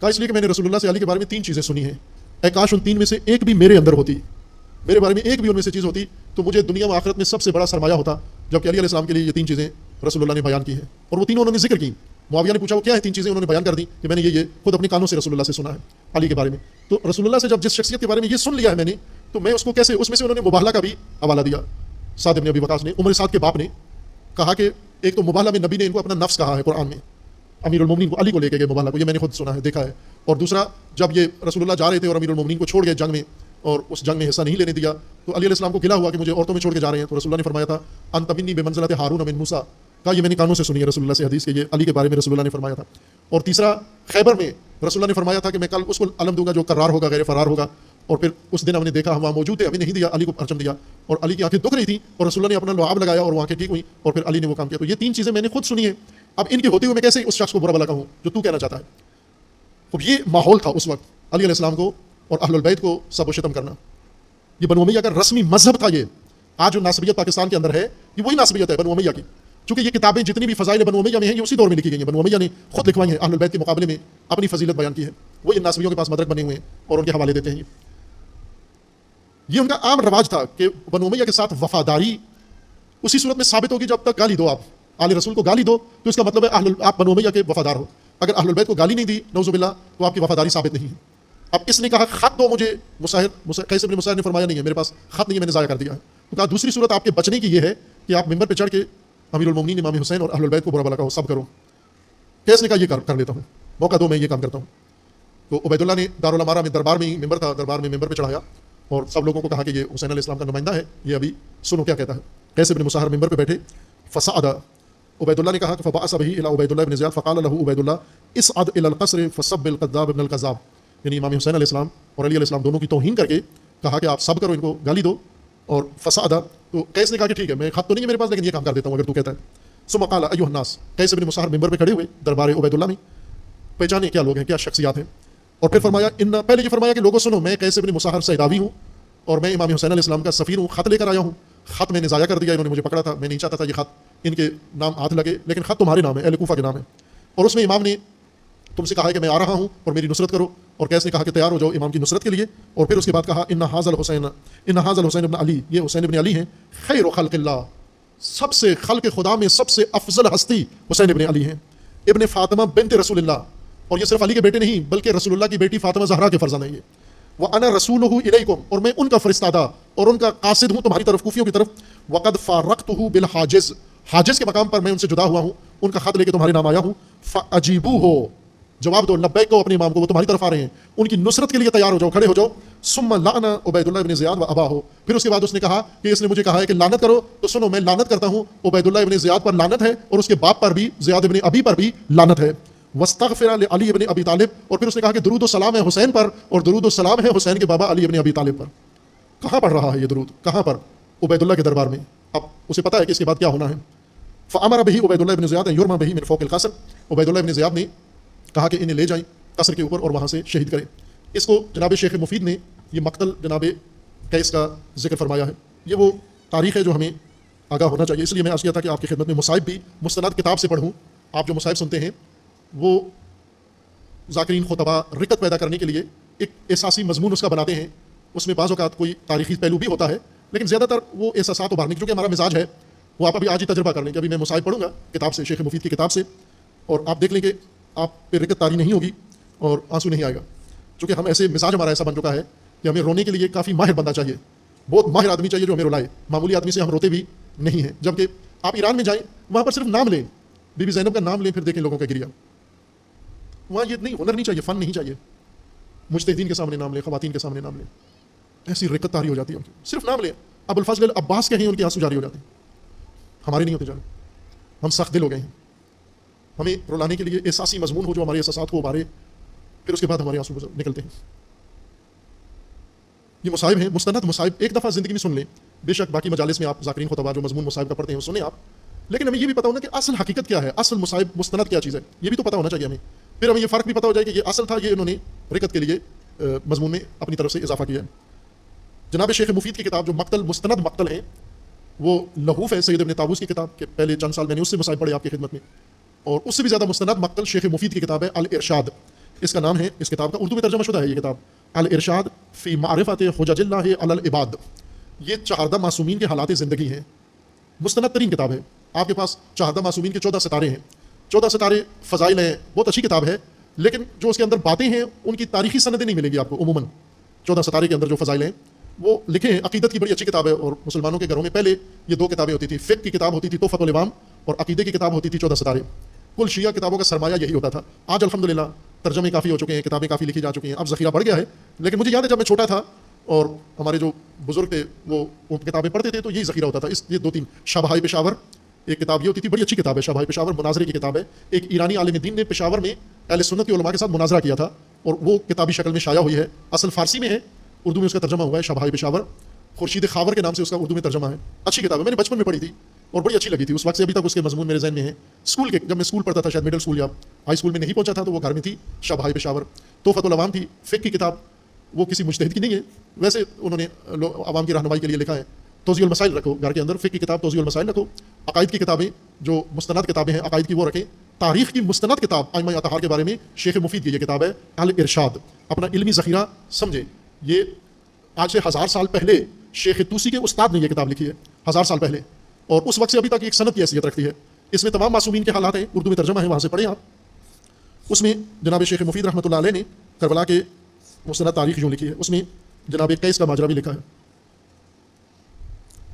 کہا اس لیے کہ میں نے رسول اللہ سے علی کے بارے میں 3 چیزیں سنی ہیں, اے کاش ان 3 میں سے ایک بھی میرے اندر ہوتی, میرے بارے میں ایک بھی ان میں سے چیز ہوتی تو مجھے دنیا و آخرت میں سب سے بڑا سرمایہ ہوتا. جبکہ علی علیہ السلام کے لیے یہ 3 چیزیں رسول اللہ نے بیان کی ہیں, اور وہ تینوں انہوں نے ذکر کی. معاویہ نے پوچھا وہ کیا ہے 3 چیزیں, انہوں نے بیان کر دی کہ میں نے یہ خود اپنے کانوں سے رسول اللہ سے سنا ہے علی کے بارے میں. تو رسول اللہ سے جب جس شخصیت کے بارے میں یہ سن لیا ہے میں نے, تو میں اس کو کیسے, اس میں سے انہوں نے مباہلہ کا بھی حوالہ دیا. سعد بن ابی وقاص نے, عمر سعد کے باپ نے کہا کہ ایک تو مباہلہ میں نبی نے ان کو اپنا نفس کہا ہے قرآن میں, امیر المومنین کو علی کو لے کے گئے مباہلہ کو, یہ میں نے خود سنا ہے, دیکھا ہے. اور دوسرا جب یہ رسول اللہ جا رہے تھے اور امیر المومنین کو چھوڑ گئے جنگ میں, اور اس جنگ میں حصہ نہیں لینے دیا, تو علی علیہ السلام کو گلا ہوا کہ مجھے عورتوں میں چھوڑ کے جا رہے ہیں. تو رسول اللہ نے فرمایا تھا انت منی بمنزلۃ ہارون من موسیٰ. کہا یہ میں نے کانوں سے سنی ہے رسول اللہ سے حدیث, کہ یہ علی کے بارے میں رسول اللہ نے فرمایا تھا. اور تیسرا خیبر میں رسول اللہ نے فرمایا تھا کہ میں کل اس کو علم دوں گا جو قرار ہوگا, غیر فرار ہوگا. اور پھر اس دن ہم نے دیکھا, ہم وہاں موجود تھے, ہمیں نہیں دیا, علی کو پرچم دیا, اور علی کی آنکھیں دکھ رہی تھیں, اور رسول اللہ نے اپنا لعاب لگایا اور وہ آنکھیں ٹھیک ہوئی, اور پھر علی نے وہ کام کیا. تو یہ 3 چیزیں میں نے خود سنی ہیں. اب ان کے ہوتے ہوئے میں کیسے اس شخص کو برا بلا کہوں جو تو کہنا چاہتا ہے. تو یہ ماحول تھا اس وقت علی علیہ السلام کو اور اہل البیت کو سب و شتم کرنا. یہ بنو امیہ کا رسمی مذہب تھا. یہ آج جو ناصبیت پاکستان کے اندر ہے, یہ وہی ناصبیت ہے بنو امیہ کی. چونکہ یہ کتابیں جتنی بھی فضائل بنو امیہ میں ہیں, یہ اسی دور میں لکھی گئی ہیں. بنو امیہ نے خود لکھوائی ہیں, اہل البیت کے مقابلے میں اپنی فضیلت بیان کی ہے. وہ ان ناصبیوں کے پاس مدرک بنے ہوئے ہیں اور ان کے حوالے دیتے ہیں. یہ ان کا عام رواج تھا کہ بنو امیہ کے ساتھ وفاداری اسی صورت میں ثابت ہوگی جب تک گالی دو. آپ آل رسول کو گالی دو تو اس کا مطلب ہے آپ بنو امیہ کے وفادار ہو. اگر اہل البیت کو گالی نہیں دی نعوذ باللہ, تو آپ کی وفاداری ثابت نہیں ہے. اب اس نے کہا خط دو مجھے, قیس بن مساہر نے فرمایا نہیں ہے, میرے پاس خط نہیں ہے, میں نے ضائع کر دیا ہے. تو کہا دوسری صورت آپ کے بچنے کی یہ ہے کہ آپ ممبر پہ چڑھ کے امیر المومنین امام حسین اور اہل البیت کو برا بلا کہو, سب کرو. قیس نے کہا یہ کر لیتا ہوں, موقع دو, میں یہ کام کرتا ہوں. تو عبید اللہ نے دارالامارہ میں دربار میں ہی ممبر تھا, دربار میں ممبر پہ چڑھایا اور سب لوگوں کو کہا کہ یہ حسین علیہ السلام کا نمائندہ ہے, یہ ابھی سنو کیا کہتا ہے. قیس بن مساہر ممبر پہ بیٹھے, فصعد, عبید اللہ نے کہا کہ فبعث به الى عبید اللہ بن زیاد فقال له عبید اللہ اصعد الى القصر فسب القذاب ابن القذاب. یعنی امام حسین علیہ السلام اور علی علیہ السلام دونوں کی توہین کر کے کہا کہ آپ سب کرو, ان کو گالی دو. اور فصعد, تو قیس نے کہا کہ ٹھیک ہے, میں خط تو نہیں ہے میرے پاس, لیکن یہ کام کر دیتا ہوں اگر تو کہتا ہے. ثم قال ایھا الناس, قیس بن مساہر ممبر پہ کھڑے ہوئے دربار عبید اللہ میں, پہچانے کیا لوگ ہیں, کیا شخصیات ہیں. اور پھر فرمایا پہلے یہ فرمایا کہ لوگوں سنو, میں قیس بن مساہر سیداوی ہوں اور میں امام حسین علیہ السلام کا سفیر ہوں, خط لے کر آیا ہوں. خط میں نے ضائع کر دیا, انہوں نے مجھے پکڑا تھا, میں نہیں چاہتا تھا یہ خط ان کے نام ہاتھ لگے, لیکن خط تمہارے نام ہے, اہل کوفہ کے نام ہے. اور اس میں امام نے تم سے کہا ہے کہ میں آ رہا ہوں اور میری نصرت کرو. اور قیس نے کہا کہ تیار ہو جاؤ امام کی نصرت کے لیے. اور پھر اس کے بعد کہا ان ھذا الحسین ابن علی, یہ حسین ابن علی ہیں, خیر خلق اللہ, سب سے خلق خدا میں سب سے افضل ہستی حسین ابن علی ہیں, ابن فاطمہ بنت رسول اللہ. اور یہ صرف علی کے بیٹے نہیں بلکہ رسول اللہ کی بیٹی فاطمہ زہرا کے فرزند ہیں یہ. وَأَنَا رَسُولُهُ إِلَيْكُمْ, اور میں ان کا فرستادہ اور ان کا قاصد ہوں تمہاری طرف, کوفیوں کی طرف. وَقَدْ فَارَقْتُهُ بِالْحَاجِز, حاجز کے مقام پر میں ان سے جدا ہوا ہوں, ان کا خط لے کے تمہارے نام آیا ہوں. فَأَجِيبُوهُ, جواب دو, لبیک کو اپنے امام کو, وہ تمہاری طرف آ رہے ہیں, ان کی نصرت کے لیے تیار ہو جاؤ, کھڑے ہو جاؤ. ثم لعن عبید اللہ ابن زیاد واباہ, پھر اس کے بعد اس نے کہا کہ اس نے مجھے کہا ہے کہ لعنت کرو, تو سنو میں لعنت کرتا ہوں, عبید اللہ ابن زیاد پر لعنت ہے اور اس کے باپ پر بھی زیاد ابن ابی پر بھی لعنت ہے. واستغفر لعلی ابن ابی طالب, اور پھر اس نے کہا کہ درود و سلام ہے حسین پر اور درود و سلام ہے حسین کے بابا علی ابن ابی طالب پر. کہاں پڑھ رہا ہے یہ درود, کہاں پر؟ عبید اللہ کے دربار میں. اب اسے پتا ہے کہ اس کے بعد کیا ہونا ہے. فامر به عبید اللہ ابن زیاد ان یرمى به من فوق القصر, عبید اللہ ابن زیاد نے کہا کہ انہیں لے جائیں قصر کے اوپر اور وہاں سے شہید کریں. اس کو جناب شیخ مفید نے یہ مقتل جناب قیس کا ذکر فرمایا ہے. یہ وہ تاریخ ہے جو ہمیں آگاہ ہونا چاہیے. اس لیے میں عرض کیا تھا کہ آپ کی خدمت میں مصائب بھی مستند کتاب سے پڑھوں. آپ جو مصائب سنتے ہیں وہ ذاکرین خطبہ رکت پیدا کرنے کے لیے ایک احساسی مضمون اس کا بناتے ہیں. اس میں بعض اوقات کوئی تاریخی پہلو بھی ہوتا ہے, لیکن زیادہ تر وہ احساسات ابھارنے کی, کیونکہ ہمارا مزاج ہے وہ آپ ابھی آج ہی تجربہ کر لیں کہ ابھی میں مصائب پڑھوں گا کتاب سے, شیخ مفید کی کتاب سے, اور آپ دیکھ لیں کہ آپ پہ رکت طاری نہیں ہوگی اور آنسو نہیں آئے گا. چونکہ ہم ایسے مزاج ہمارا ایسا بن چکا ہے کہ ہمیں رونے کے لیے کافی ماہر بندہ چاہیے, بہت ماہر آدمی چاہیے جو ہمیں رلائے. معمولی آدمی سے ہم روتے بھی نہیں ہیں. جبکہ آپ ایران میں جائیں, وہاں پر صرف نام لیں, بی بی زینب کا نام لیں, پھر دیکھیں لوگوں کا گریا. وہاں یہ نہیں, ہنر نہیں چاہیے, فن نہیں چاہیے. مجتہدین کے سامنے نام لیں, خواتین کے سامنے نام لیں. ایسی رقت طاری ہو جاتی ہے ان کی، صرف نام لیں ابو الفضل عباس کہیں ان کی آنسو جاری ہو جاتے ہیں، ہمارے نہیں ہوتے جانے. ہم سخت دل ہو گئے ہیں. ہمیں رلانے کے لیے احساسی مضمون ہو جو ہمارے احساسات کو ابھارے، پھر اس کے بعد ہمارے آنسو نکلتے ہیں. یہ مصائب ہیں، مستند مصائب. ایک دفعہ زندگی میں سن لیں، بے شک باقی مجالس میں آپ ذاکرین خطبہ جو مضمون مصائب کا پڑھتے ہیں سنیں آپ، لیکن ہمیں یہ بھی پتہ ہونا کہ اصل حقیقت کیا ہے، اصل مصائب مستند کیا چیز ہے، یہ بھی تو پتہ ہونا چاہیے ہمیں. پھر ہمیں یہ فرق بھی پتہ ہو جائے کہ یہ اصل تھا، یہ انہوں نے رقت کے لیے مضمون میں اپنی طرف سے اضافہ کیا ہے. جناب شیخ مفید کی کتاب جو مقتل مستند مقتل ہیں وہ لہوف ہے سید ابن طاووس کی کتاب کے پہلے چند سال میں نے اس سے مصائب پڑھے آپ کی خدمت میں، اور اس سے بھی زیادہ مستند مقتل شیخ مفید کی کتاب ہے الارشاد، اس کا نام ہے، اس کتاب کا اردو میں ترجمہ شدہ ہے یہ کتاب، الارشاد فی معرفت حجج اللہ علی العباد. یہ 14 معصومین کے حالات زندگی ہیں، مستند ترین کتاب ہے. آپ کے پاس 14 معصومین کے 14 ستارے ہیں، 14 ستارے فضائل ہیں، بہت اچھی کتاب ہے، لیکن جو اس کے اندر باتیں ہیں ان کی تاریخی سندیں نہیں ملیں گی آپ کو. عموماً 14 ستارے کے اندر جو فضائل ہیں وہ لکھے ہیں. عقیدت کی بڑی اچھی کتاب ہے، اور مسلمانوں کے گھروں میں پہلے یہ 2 کتابیں ہوتی تھی، فقہ کی کتاب ہوتی تھی تحفۃ العوام، اور عقیدے کی کتاب ہوتی تھی 14 ستارے. کل شیعہ کتابوں کا سرمایہ یہی ہوتا تھا. آج الحمدللہ ترجمے کافی ہو چکے ہیں، کتابیں کافی لکھی جا چکی ہیں، اب ذخیرہ بڑھ گیا ہے. لیکن مجھے یاد ہے جب میں چھوٹا تھا اور ہمارے جو بزرگ تھے وہ کتابیں پڑھتے تھے تو یہی ذخیرہ ہوتا تھا. یہ 2-3 شاہبہائے پشاور ایک کتاب یہ ہوتی تھی، بڑی اچھی کتاب ہے شاہبہائے پشاور، مناظرے کی کتاب ہے. ایک ایرانی عالم دین نے پشاور میں اہل سنت کے علماء کے ساتھ مناظرہ کیا تھا اور وہ کتابی شکل میں شائع ہوئی ہے. اصل فارسی میں ہے، اردو میں اس کا ترجمہ ہوا ہے شاہبہائے پشاور. خورشید خاور کے نام سے اس کا اردو میں ترجمہ ہے. اچھی کتاب ہے، میں نے بچپن میں پڑھی تھی اور بڑی اچھی لگی تھی. اس وقت سے ابھی تک اس کے مضمون میرے ذہن میں ہیں. اسکول کے جب میں اسکول پڑھتا تھا، شاید مڈل اسکول یا ہائی اسکول میں نہیں پہنچا تھا، تو وہ گھر میں تھی شاہبہائے پشاور. تحفۃ العوام تھی، فقہ کی کتاب، وہ کسی مجتہد کی نہیں ہے، ویسے انہوں نے عوام کی رہنمائی کے لیے لکھا ہے. توضیح المسائل رکھو گھر کے اندر، فقہ کی کتاب توضیح المسائل رکھو. عقائد کی کتابیں جو مستند کتابیں ہیں عقائد کی وہ رکھیں. تاریخ کی مستند کتاب ائمہ اطہار کے بارے میں شیخ مفید کی یہ کتاب ہے الارشاد. اپنا علمی ذخیرہ سمجھے. یہ آج سے 1000 سال پہلے شیخ طوسی کے استاد نے یہ کتاب لکھی ہے، 1000 سال پہلے، اور اس وقت سے ابھی تک ایک سند کی حیثیت رکھتی ہے. اس میں تمام معصومین کے حالات ہیں، اردو میں ترجمہ ہے، وہاں سے پڑھیں آپ. اس میں جناب شیخ مفید رحمۃ اللہ علیہ نے کربلا کے مستند تاریخ یوں لکھی ہے. اس میں جناب قیس کا ماجرا بھی لکھا ہے.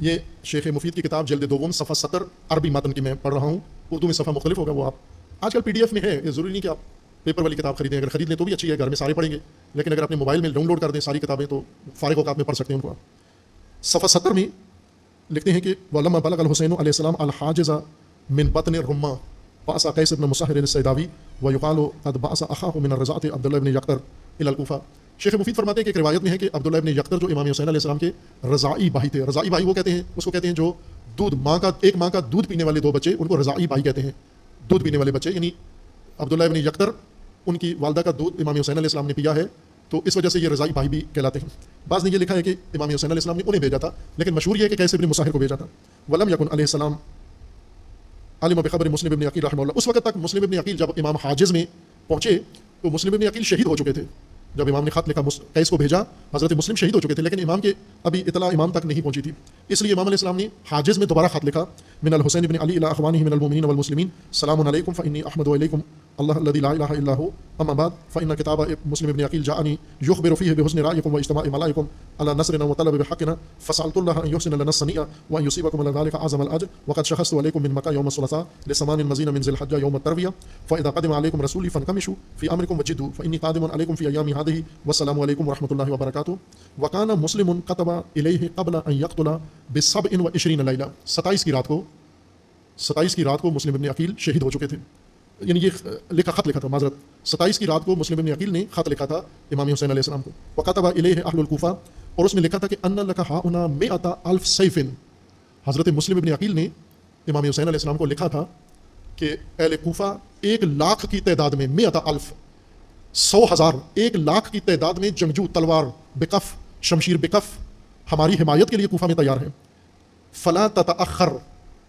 یہ شیخ مفید کی کتاب جلد دوم صفحہ 70 عربی متن کی میں پڑھ رہا ہوں. اردو میں صفحہ مختلف ہوگا، وہ آپ آج کل PDF میں ہے. یہ ضروری نہیں کہ آپ پیپر والی کتاب خریدیں، اگر خرید لیں تو بھی اچھی ہے، گھر میں سارے پڑھیں گے. لیکن اگر اپنے موبائل میں ڈاؤن لوڈ کر دیں ساری کتابیں تو فارغ اوقات میں پڑھ سکتے ہیں ان کو. صفحہ 70 میں لکھتے ہیں کہ وَلَمَّا بَلَغَ الْحُسَيْنُ علیہ السلام الْحَاجِزَ مِنْ بَطْنِ الرُّمَّةِ بَعَثَ قَيْسَ بْنَ مُسَهِّرٍ السَّيْدَاوِي وَيُقَالُ قَدْ بَعَثَ أَخَاهُ مِنَ الرَّضَاعَةِ عبد اللہ بن یقطر إلى الكوفہ. شیخ مفید فرماتے ہیں کہ ایک روایت میں ہے کہ عبداللہ ابن یقطر جو امام حسین علیہ السلام کے رضاعی بھائی تھے. رضاعی بھائی وہ کہتے ہیں، اس کو کہتے ہیں جو دودھ ایک ماں کا دودھ پینے والے 2 بچے، ان کو رضاعی بھائی کہتے ہیں. دودھ پینے والے بچے، یعنی عبداللہ ابن یقطر ان کی والدہ کا دودھ امام حسین علیہ السلام نے پیا ہے، تو اس وجہ سے یہ رضائی بھائی بھی کہلاتے ہیں. بعض نے یہ لکھا ہے کہ امام حسین علیہ السلام نے انہیں بھیجا تھا، لیکن مشہور یہ ہے کہ قیس بن مصاہر کو بھیجا تھا. ولم یکن علیہ السلام عالم بخبر مسلم ابن عقیل رحمہ اللہ. اس وقت تک مسلم ابن عقیل جب امام حاجز میں پہنچے تو مسلم ابن عقیل شہید ہو چکے تھے. جب امام نے خط لکھا قیس کو بھیجا، حضرت مسلم شہید ہو چکے تھے، لیکن امام کے ابھی اطلاع امام تک نہیں پہنچی تھی. اس لیے امام علیہ السلام نے حاجز میں دوبارہ خط لکھا، من الحسین بن علی الی اخوانہ من المؤمنین والمسلمین سلام علیکم فانی احمد علیکم اللہ الذي لا اله الا هو اما بعد فان كتاب مسلم بن عقيل جاءني يخبر فيه بحسن رايكم واجتماع ملائكم على نصرنا وطلب بحقنا فسالت الله ان يحسن لنا الصنيع وان يصيبكم على ذلك اعظم الاجر وقد شخصت عليكم من مكه يوم الثلاثاء لثمان مزين من ذي الحجه يوم الترويه فاذا قدم عليكم رسولي فانكمشوا في امركم وجدوا فاني قادم عليكم في ايام هذه والسلام عليكم ورحمه الله وبركاته. وكان مسلم كتب اليه قبل ان يقتل ب27 ليله. 27 کی رات کو مسلم ابن عقیل شہید ہو چکے تھے. یعنی یہ خط لکھا تھا، معذرت 27 کی رات کو مسلم ابن عقیل نے خط لکھا تھا امام حسین علیہ السلام کو. وکتب الیہ اہل الکوفہ، اور اس میں لکھا تھا کہ ان لک ہاؤنا 100,000 سیف. حضرت مسلم ابن عقیل نے امام حسین علیہ السلام کو لکھا تھا کہ اہل کوفہ 100,000 کی تعداد میں 100,000 100,000 100,000 کی تعداد میں جنگجو تلوار بکف شمشیر بکف ہماری حمایت کے لیے کوفہ میں تیار ہیں. فلا تتأخر،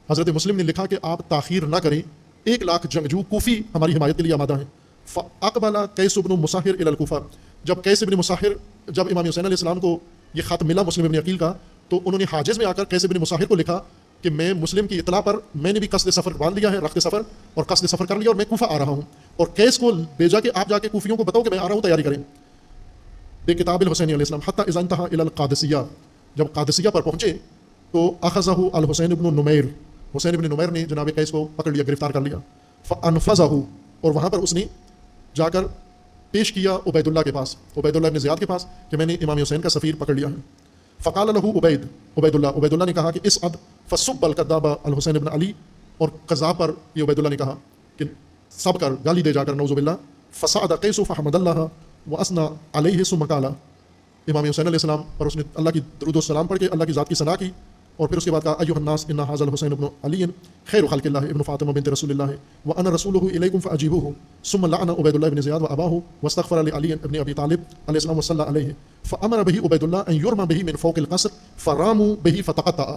حضرت مسلم نے لکھا کہ آپ تاخیر نہ کریں، 100,000 جنگجو کوفی ہماری حمایت کے لیے آمادہ ہیں. فاقبل قیس بن مصاہر الی الکوفہ، جب قیس بن مصاہر جب امام حسین علیہ السلام کو یہ خط ملا مسلم ابن عقیل کا، تو انہوں نے حاجز میں آ کر قیس بن مصاہر کو لکھا کہ میں مسلم کی اطلاع پر میں نے بھی قصد سفر باندھ لیا ہے، رخت سفر اور قصد سفر کر لیا اور میں کوفہ آ رہا ہوں، اور قیس کو بھیجا کہ آپ جا کے کوفیوں کو بتاؤ کہ میں آ رہا ہوں، تیاری کریں. بے کتاب الحسین علیہ السلام حتی اذا انتہا الی القادسیہ، جب قادسیہ پر پہنچے تو اخذہ الحسین بن نمیر، حسین بن نمیر نے جناب قیس کو پکڑ لیا، گرفتار کر لیا. فانفذہ، اور وہاں پر اس نے جا کر پیش کیا عبید اللہ کے پاس، عبید اللہ ابن زیاد کے پاس، کہ میں نے امام حسین کا سفیر پکڑ لیا ہے۔ فقال له عبید اللہ نے کہا کہ اس عد فسب الکذاب الحسین ابن علی، اور قذاب پر یہ عبید اللہ نے کہا کہ سب کر گالی دے جا کر نعوذ باللہ۔ فصعد قیس فحمد اللہ واثنى علیہ ثم قال، امام حسین علیہ السلام پر اس نے اللہ کی درود و سلام پڑھ کے اللہ کی ذات کی ثنا کی، اور پھر اس کے بعد کہا ایھا الناس ان ھذا الحسین ابن علی خیر خلق اللہ ابن فاطمہ بنت رسول اللہ وانا رسولہ الیکم فاجیبوہ، ثم لعن عبید اللہ بن زیاد واباہ واستغفر لعلی بن ابی طالب علیہ السلام وصلی علیہ فامر به عبید اللہ ان یرمى به من فوق القصر فراموا به فتقطع۔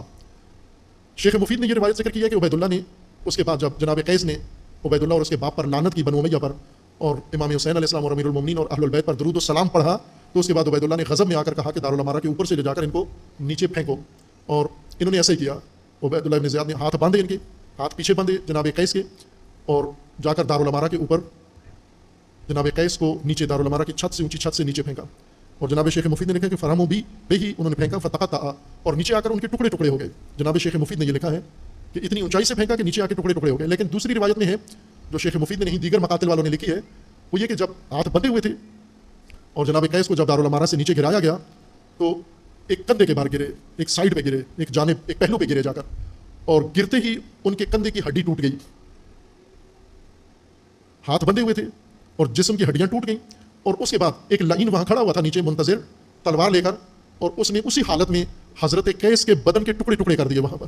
شیخ مفید نے یہ روایت ذکر کی ہے کہ عبید اللہ نے اس کے بعد جب جناب قیس نے عبید اللہ اور اس کے باپ پر لعنت کی بنو امیہ پر، اور امام حسین علیہ السلام اور امیر المومنین اور اہل البیت پر درود و سلام پڑھا، تو اس کے بعد عبید اللہ نے غضب میں آ کر کہا کہ دارالامارہ کے اوپر سے لے جا کر ان کو نیچے پھینکو، اور انہوں نے ایسے ہی کیا۔ عبید اللہ بن زیاد نے ہاتھ باندھے، ان کے ہاتھ پیچھے باندھے جناب قیس کے، اور جا کر دارالامارہ کے اوپر جناب قیس کو نیچے دارالامارہ کی چھت سے، اونچی چھت سے نیچے پھینکا، اور جناب شیخ مفید نے لکھا کہ فراموا به انہوں نے پھینکا فتقطع، اور نیچے آ کر ان کے ٹکڑے ٹکڑے ہو گئے۔ جناب شیخ مفید نے یہ لکھا ہے کہ اتنی اونچائی سے پھینکا کہ نیچے آ کے ٹکڑے ٹکڑے ہو گئے۔ لیکن دوسری روایت میں ہے جو شیخ مفید نے نہیں دیگر مقاتل والوں نے لکھی ہے، وہ یہ کہ جب ہاتھ بندھے ہوئے تھے اور جناب قیس کو جب دارالامارہ سے نیچے گرایا گیا تو ایک کندھے کے باہر گرے، ایک سائڈ پہ گرے، ایک جانب، ایک پہلو پہ گرے جا کر، اور گرتے ہی ان کے کندھے کی ہڈی ٹوٹ گئی۔ ہاتھ بندھے ہوئے تھے اور جسم کی ہڈیاں ٹوٹ گئیں، اور اس کے بعد ایک لعین وہاں کھڑا ہوا تھا نیچے منتظر تلوار لے کر، اور اس نے اسی حالت میں حضرت قیس کے بدن کے ٹکڑے ٹکڑے کر دیے وہاں پر۔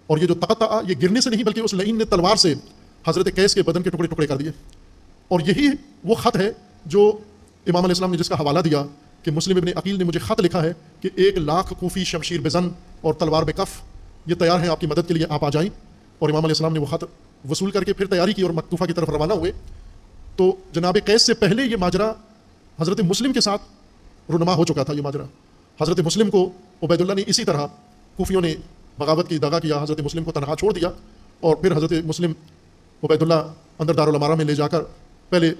اور یہ جو تقطع یہ گرنے سے نہیں بلکہ اس لعین نے تلوار سے حضرت قیس کے بدن کے ٹکڑے ٹکڑے کر دیے۔ اور یہی وہ خط ہے جو امام علیہ السلام نے جس کا حوالہ دیا کہ مسلم ابن عقیل نے مجھے خط لکھا ہے کہ 1,00,000 کوفی شمشیر بزن اور تلوار بکف یہ تیار ہیں آپ کی مدد کے لیے، آپ آ جائیں۔ اور امام علیہ السلام نے وہ خط وصول کر کے پھر تیاری کی اور مکتوفہ کی طرف روانہ ہوئے۔ تو جناب قیس سے پہلے یہ ماجرا حضرت مسلم کے ساتھ رونما ہو چکا تھا۔ یہ ماجرا حضرت مسلم کو عبید اللہ نے اسی طرح کوفیوں نے بغاوت کی دغا کیا، حضرت مسلم کو تنہا چھوڑ دیا، اور پھر حضرت مسلم عبید اللہ اندر دارالامارہ میں لے جا کر پہلے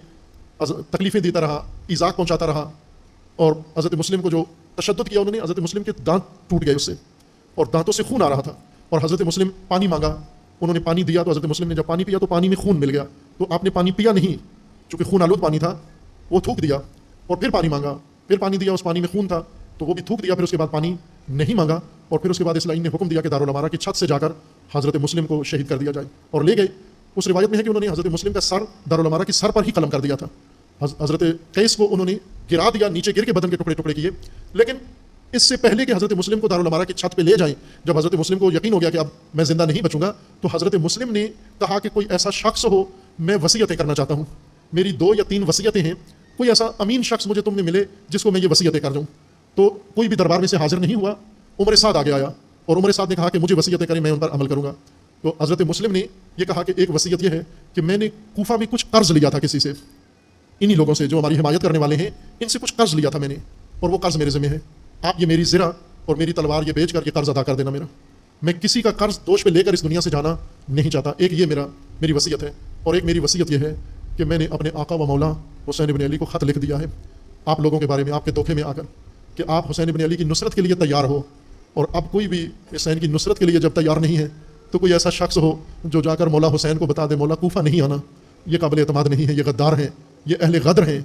تکلیفیں دیتا رہا، ایذا پہنچاتا رہا، اور حضرت مسلم کو جو تشدد کیا انہوں نے، حضرت مسلم کے دانت ٹوٹ گئے اس سے، اور دانتوں سے خون آ رہا تھا، اور حضرت مسلم پانی مانگا، انہوں نے پانی دیا، تو حضرت مسلم نے جب پانی پیا تو پانی میں خون مل گیا، تو آپ نے پانی پیا نہیں، چونکہ خون آلود پانی تھا، وہ تھوک دیا، اور پھر پانی مانگا، پھر پانی دیا، اس پانی میں خون تھا تو وہ بھی تھوک دیا، پھر اس کے بعد پانی نہیں مانگا، اور پھر اس کے بعد اس لائن نے حکم دیا کہ دارالامارہ کی چھت سے جا کر حضرت مسلم کو شہید کر دیا جائے، اور لے گئے۔ اس روایت میں ہے کہ انہوں نے حضرت مسلم کا سر دارالامارہ کی سر پر ہی قلم کر دیا تھا، حضرت قیس کو انہوں نے گرا دیا، نیچے گر کے بدن کے ٹکڑے ٹکڑے کیے۔ لیکن اس سے پہلے کہ حضرت مسلم کو دارالامارہ کی چھت پہ لے جائیں، جب حضرت مسلم کو یقین ہو گیا کہ اب میں زندہ نہیں بچوں گا، تو حضرت مسلم نے کہا کہ کوئی ایسا شخص ہو، میں وصیتیں کرنا چاہتا ہوں، میری 2 یا 3 وصیتیں ہیں، کوئی ایسا امین شخص مجھے تم نے ملے جس کو میں یہ وصیتیں کر دوں۔ تو کوئی بھی دربار میں سے حاضر نہیں ہوا، عمر سعد آگے آیا، اور عمر سعد نے کہا کہ مجھے وصیتیں کریں، میں ان پر عمل کروں گا۔ تو حضرت مسلم نے یہ کہا کہ ایک وصیت یہ ہے کہ میں نے کوفہ میں کچھ قرض لیا تھا کسی سے، انہی لوگوں سے جو ہماری حمایت کرنے والے ہیں، ان سے کچھ قرض لیا تھا میں نے، اور وہ قرض میرے ذمہ ہے، آپ یہ میری زرہ اور میری تلوار یہ بیچ کر یہ قرض ادا کر دینا میرا، میں کسی کا قرض دوش پہ لے کر اس دنیا سے جانا نہیں چاہتا۔ ایک یہ میری وصیت ہے، اور ایک میری وصیت یہ ہے کہ میں نے اپنے آقا و مولا حسین ابن علی کو خط لکھ دیا ہے آپ لوگوں کے بارے میں، آپ کے دھوکے میں آ کر، کہ آپ حسین ابن علی کی نصرت کے لیے تیار ہو، اور اب کوئی بھی حسین کی نصرت کے لیے جب تیار نہیں ہے تو کوئی ایسا شخص ہو جو جا کر مولا حسین کو بتا دے مولا کوفہ نہیں آنا، یہ قابل اعتماد نہیں ہے، یہ غدار ہیں، یہ اہل غدر ہیں۔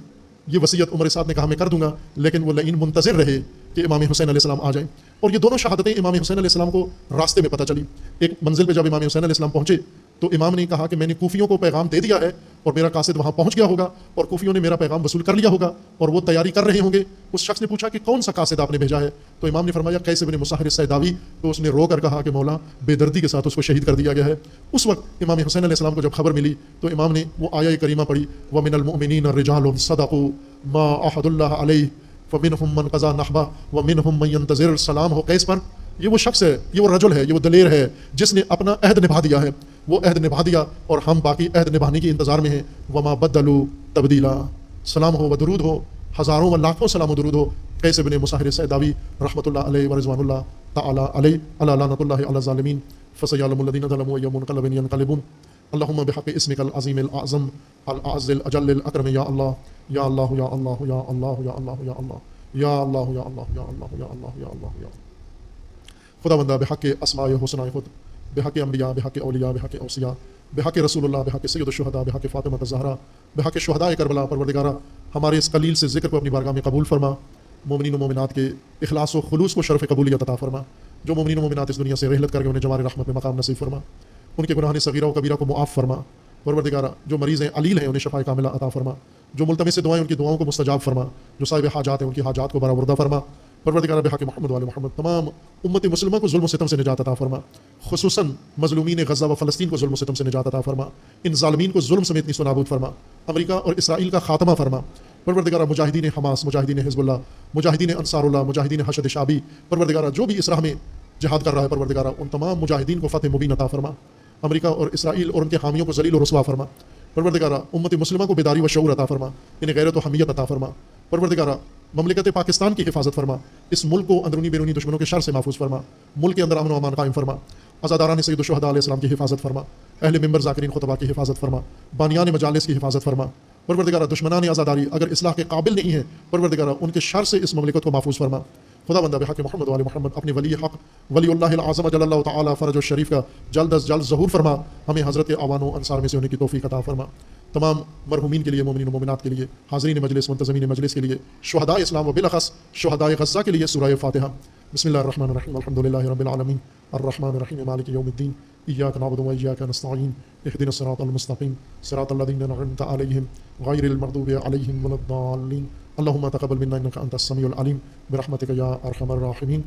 یہ وصیت عمر صاحب نے کہا میں کر دوں گا، لیکن وہ لعین منتظر رہے کہ امام حسین علیہ السلام آ جائیں۔ اور یہ دونوں شہادتیں امام حسین علیہ السلام کو راستے میں پتہ چلی۔ ایک منزل پہ جب امام حسین علیہ السلام پہنچے تو امام نے کہا کہ میں نے کوفیوں کو پیغام دے دیا ہے، اور میرا قاصد وہاں پہنچ گیا ہوگا، اور کوفیوں نے میرا پیغام وصول کر لیا ہوگا، اور وہ تیاری کر رہے ہوں گے۔ اس شخص نے پوچھا کہ کون سا قاصد آپ نے بھیجا ہے؟ تو امام نے فرمایا قیس بن مصاہر السیداوی۔ تو اس نے رو کر کہا کہ مولا بے دردی کے ساتھ اس کو شہید کر دیا گیا ہے۔ اس وقت امام حسین علیہ السلام کو جب خبر ملی تو امام نے وہ آیہ کریمہ پڑھی، وَمِنَ الْمُؤْمِنِينَ رِجَالٌ صَدَقُوا مَا عَاهَدُوا اللَّهَ عَلَيْهِ فَمِنْهُم مَّن قَضَىٰ نَحْبَهُ وَمِنْهُم مَّن يَنتَظِرُ۔ سلام ہو قیس پر، یہ وہ شخص ہے، یہ وہ رجل ہے، یہ وہ دلیر ہے جس نے اپنا عہد نبھا دیا ہے، وہ عہد نبھا دیا، اور ہم باقی عہد نبھانے کے انتظار میں ہیں۔ وما بدلوا تبدیلا۔ سلام ہو و درود ہو، ہزاروں و لاکھوں سلام و درود ہو قیس بن مصاہر السیداوی رحمۃ اللہ علیہ و رضوان اللہ تعالی علیہ، علی لعنۃ اللہ علی الظالمین، فسیعلم الذین ظلموا أی منقلب ینقلبون۔ اللهم بحق اسمك العظیم الاعظم الاعز الاجل الاکرم، یا اللہ یا اللہ یا اللہ یا اللہ یا اللہ یا اللہ یا اللہ یا اللہ یا اللہ یا اللہ یا اللہ یا اللہ۔ خدا بندہ بحق اسماء حسنائے خود بحق انبیاء بحق اولیاء بحق اوصیاء بحق رسول اللہ بحق سید الشہداء بحق فاطمہ الزہرا بحق شہداء کربلا، پروردگارہ ہمارے اس قلیل سے ذکر کو اپنی بارگاہ میں قبول فرما، مومنین و مومنات کے اخلاص و خلوص کو شرف قبولیت عطا فرما، جو مومنین و مومنات اس دنیا سے رحلت کر کے انہیں جوار رحمت میں مقام نصیب فرما، ان کے گناہ صغیرہ و کبیرہ کو معاف فرما، پروردگارہ جو مریض ہیں علیل ہیں انہیں شفاء کاملہ عطا فرما، جو ملتمس دعائیں ان کی دعاؤں کو مستجاب فرما، جو صاحب حاجات ہیں ان کی حاجات کو برآوردہ فرما، پروردگارہ بحق محمد وآل محمد تمام امت مسلمہ کو ظلم و ستم سے نجات عطا فرما، خصوصاً مظلومین غزہ و فلسطین کو ظلم و ستم سے نجات عطا فرما، ان ظالمین کو ظلم سمیت نیست و نابود فرما، امریکہ اور اسرائیل کا خاتمہ فرما، پروردگارہ مجاہدین حماس، مجاہدین حزب اللہ، مجاہدین انصار اللہ، مجاہدین حشد شعبی، پروردگارہ جو بھی اس راہ میں جہاد کر رہا ہے پروردگارہ ان تمام مجاہدین کو فتح مبین عطا فرما، امریکہ اور اسرائیل اور ان کے حامیوں کو ذلیل و رسوا فرما، پروردگارہ امت مسلمہ کو بیداری و شعور عطا فرما، انہیں غیرت و حمیت عطا فرما، پروردگارہ مملکت پاکستان کی حفاظت فرما، اس ملک کو اندرونی بیرونی دشمنوں کے شر سے محفوظ فرما، ملک کے اندر امن و امان قائم فرما، عزاداران سید الشہداء علیہ السلام کی حفاظت فرما، اہل منبر ذاکرین خطبہ کی حفاظت فرما، بانیان مجالس کی حفاظت فرما، پروردگارہ دشمنان عزاداری اگر اصلاح کے قابل نہیں ہیں پروردگارہ ان کے شر سے اس مملکت کو محفوظ فرما، خدا بندہ بحق محمد وآل محمد اپنے ولی حق ولی اللہ العظم جل اللہ تعالی فرج الشریف کا جلد از جلد ظہور فرما، ہمیں حضرت عوان و انصار میں سے ہونے کی توفیق عطا فرما، تمام مرحومین کے لیے، مومنین و مومنات کے لیے، حاضرین مجلس، منتظمین مجلس کے لیے، شہداء اسلام و بالاخص شہداء غزہ کے لیے سورہ فاتحہ۔ بسم اللہ الرحمن الرحیم، الحمدللہ رب العالمین، الرحمن الرحیم، مالک یوم الدین، ایاک نعبد و ایاک نستعین، اہدنا الصراط المستقیم، صراط الذین انعمت علیہم غیر المغضوب علیہم ولا الضالین، اللہم تقبل منا انک انت السمیع العلیم برحمتک یا ارحم الراحمین۔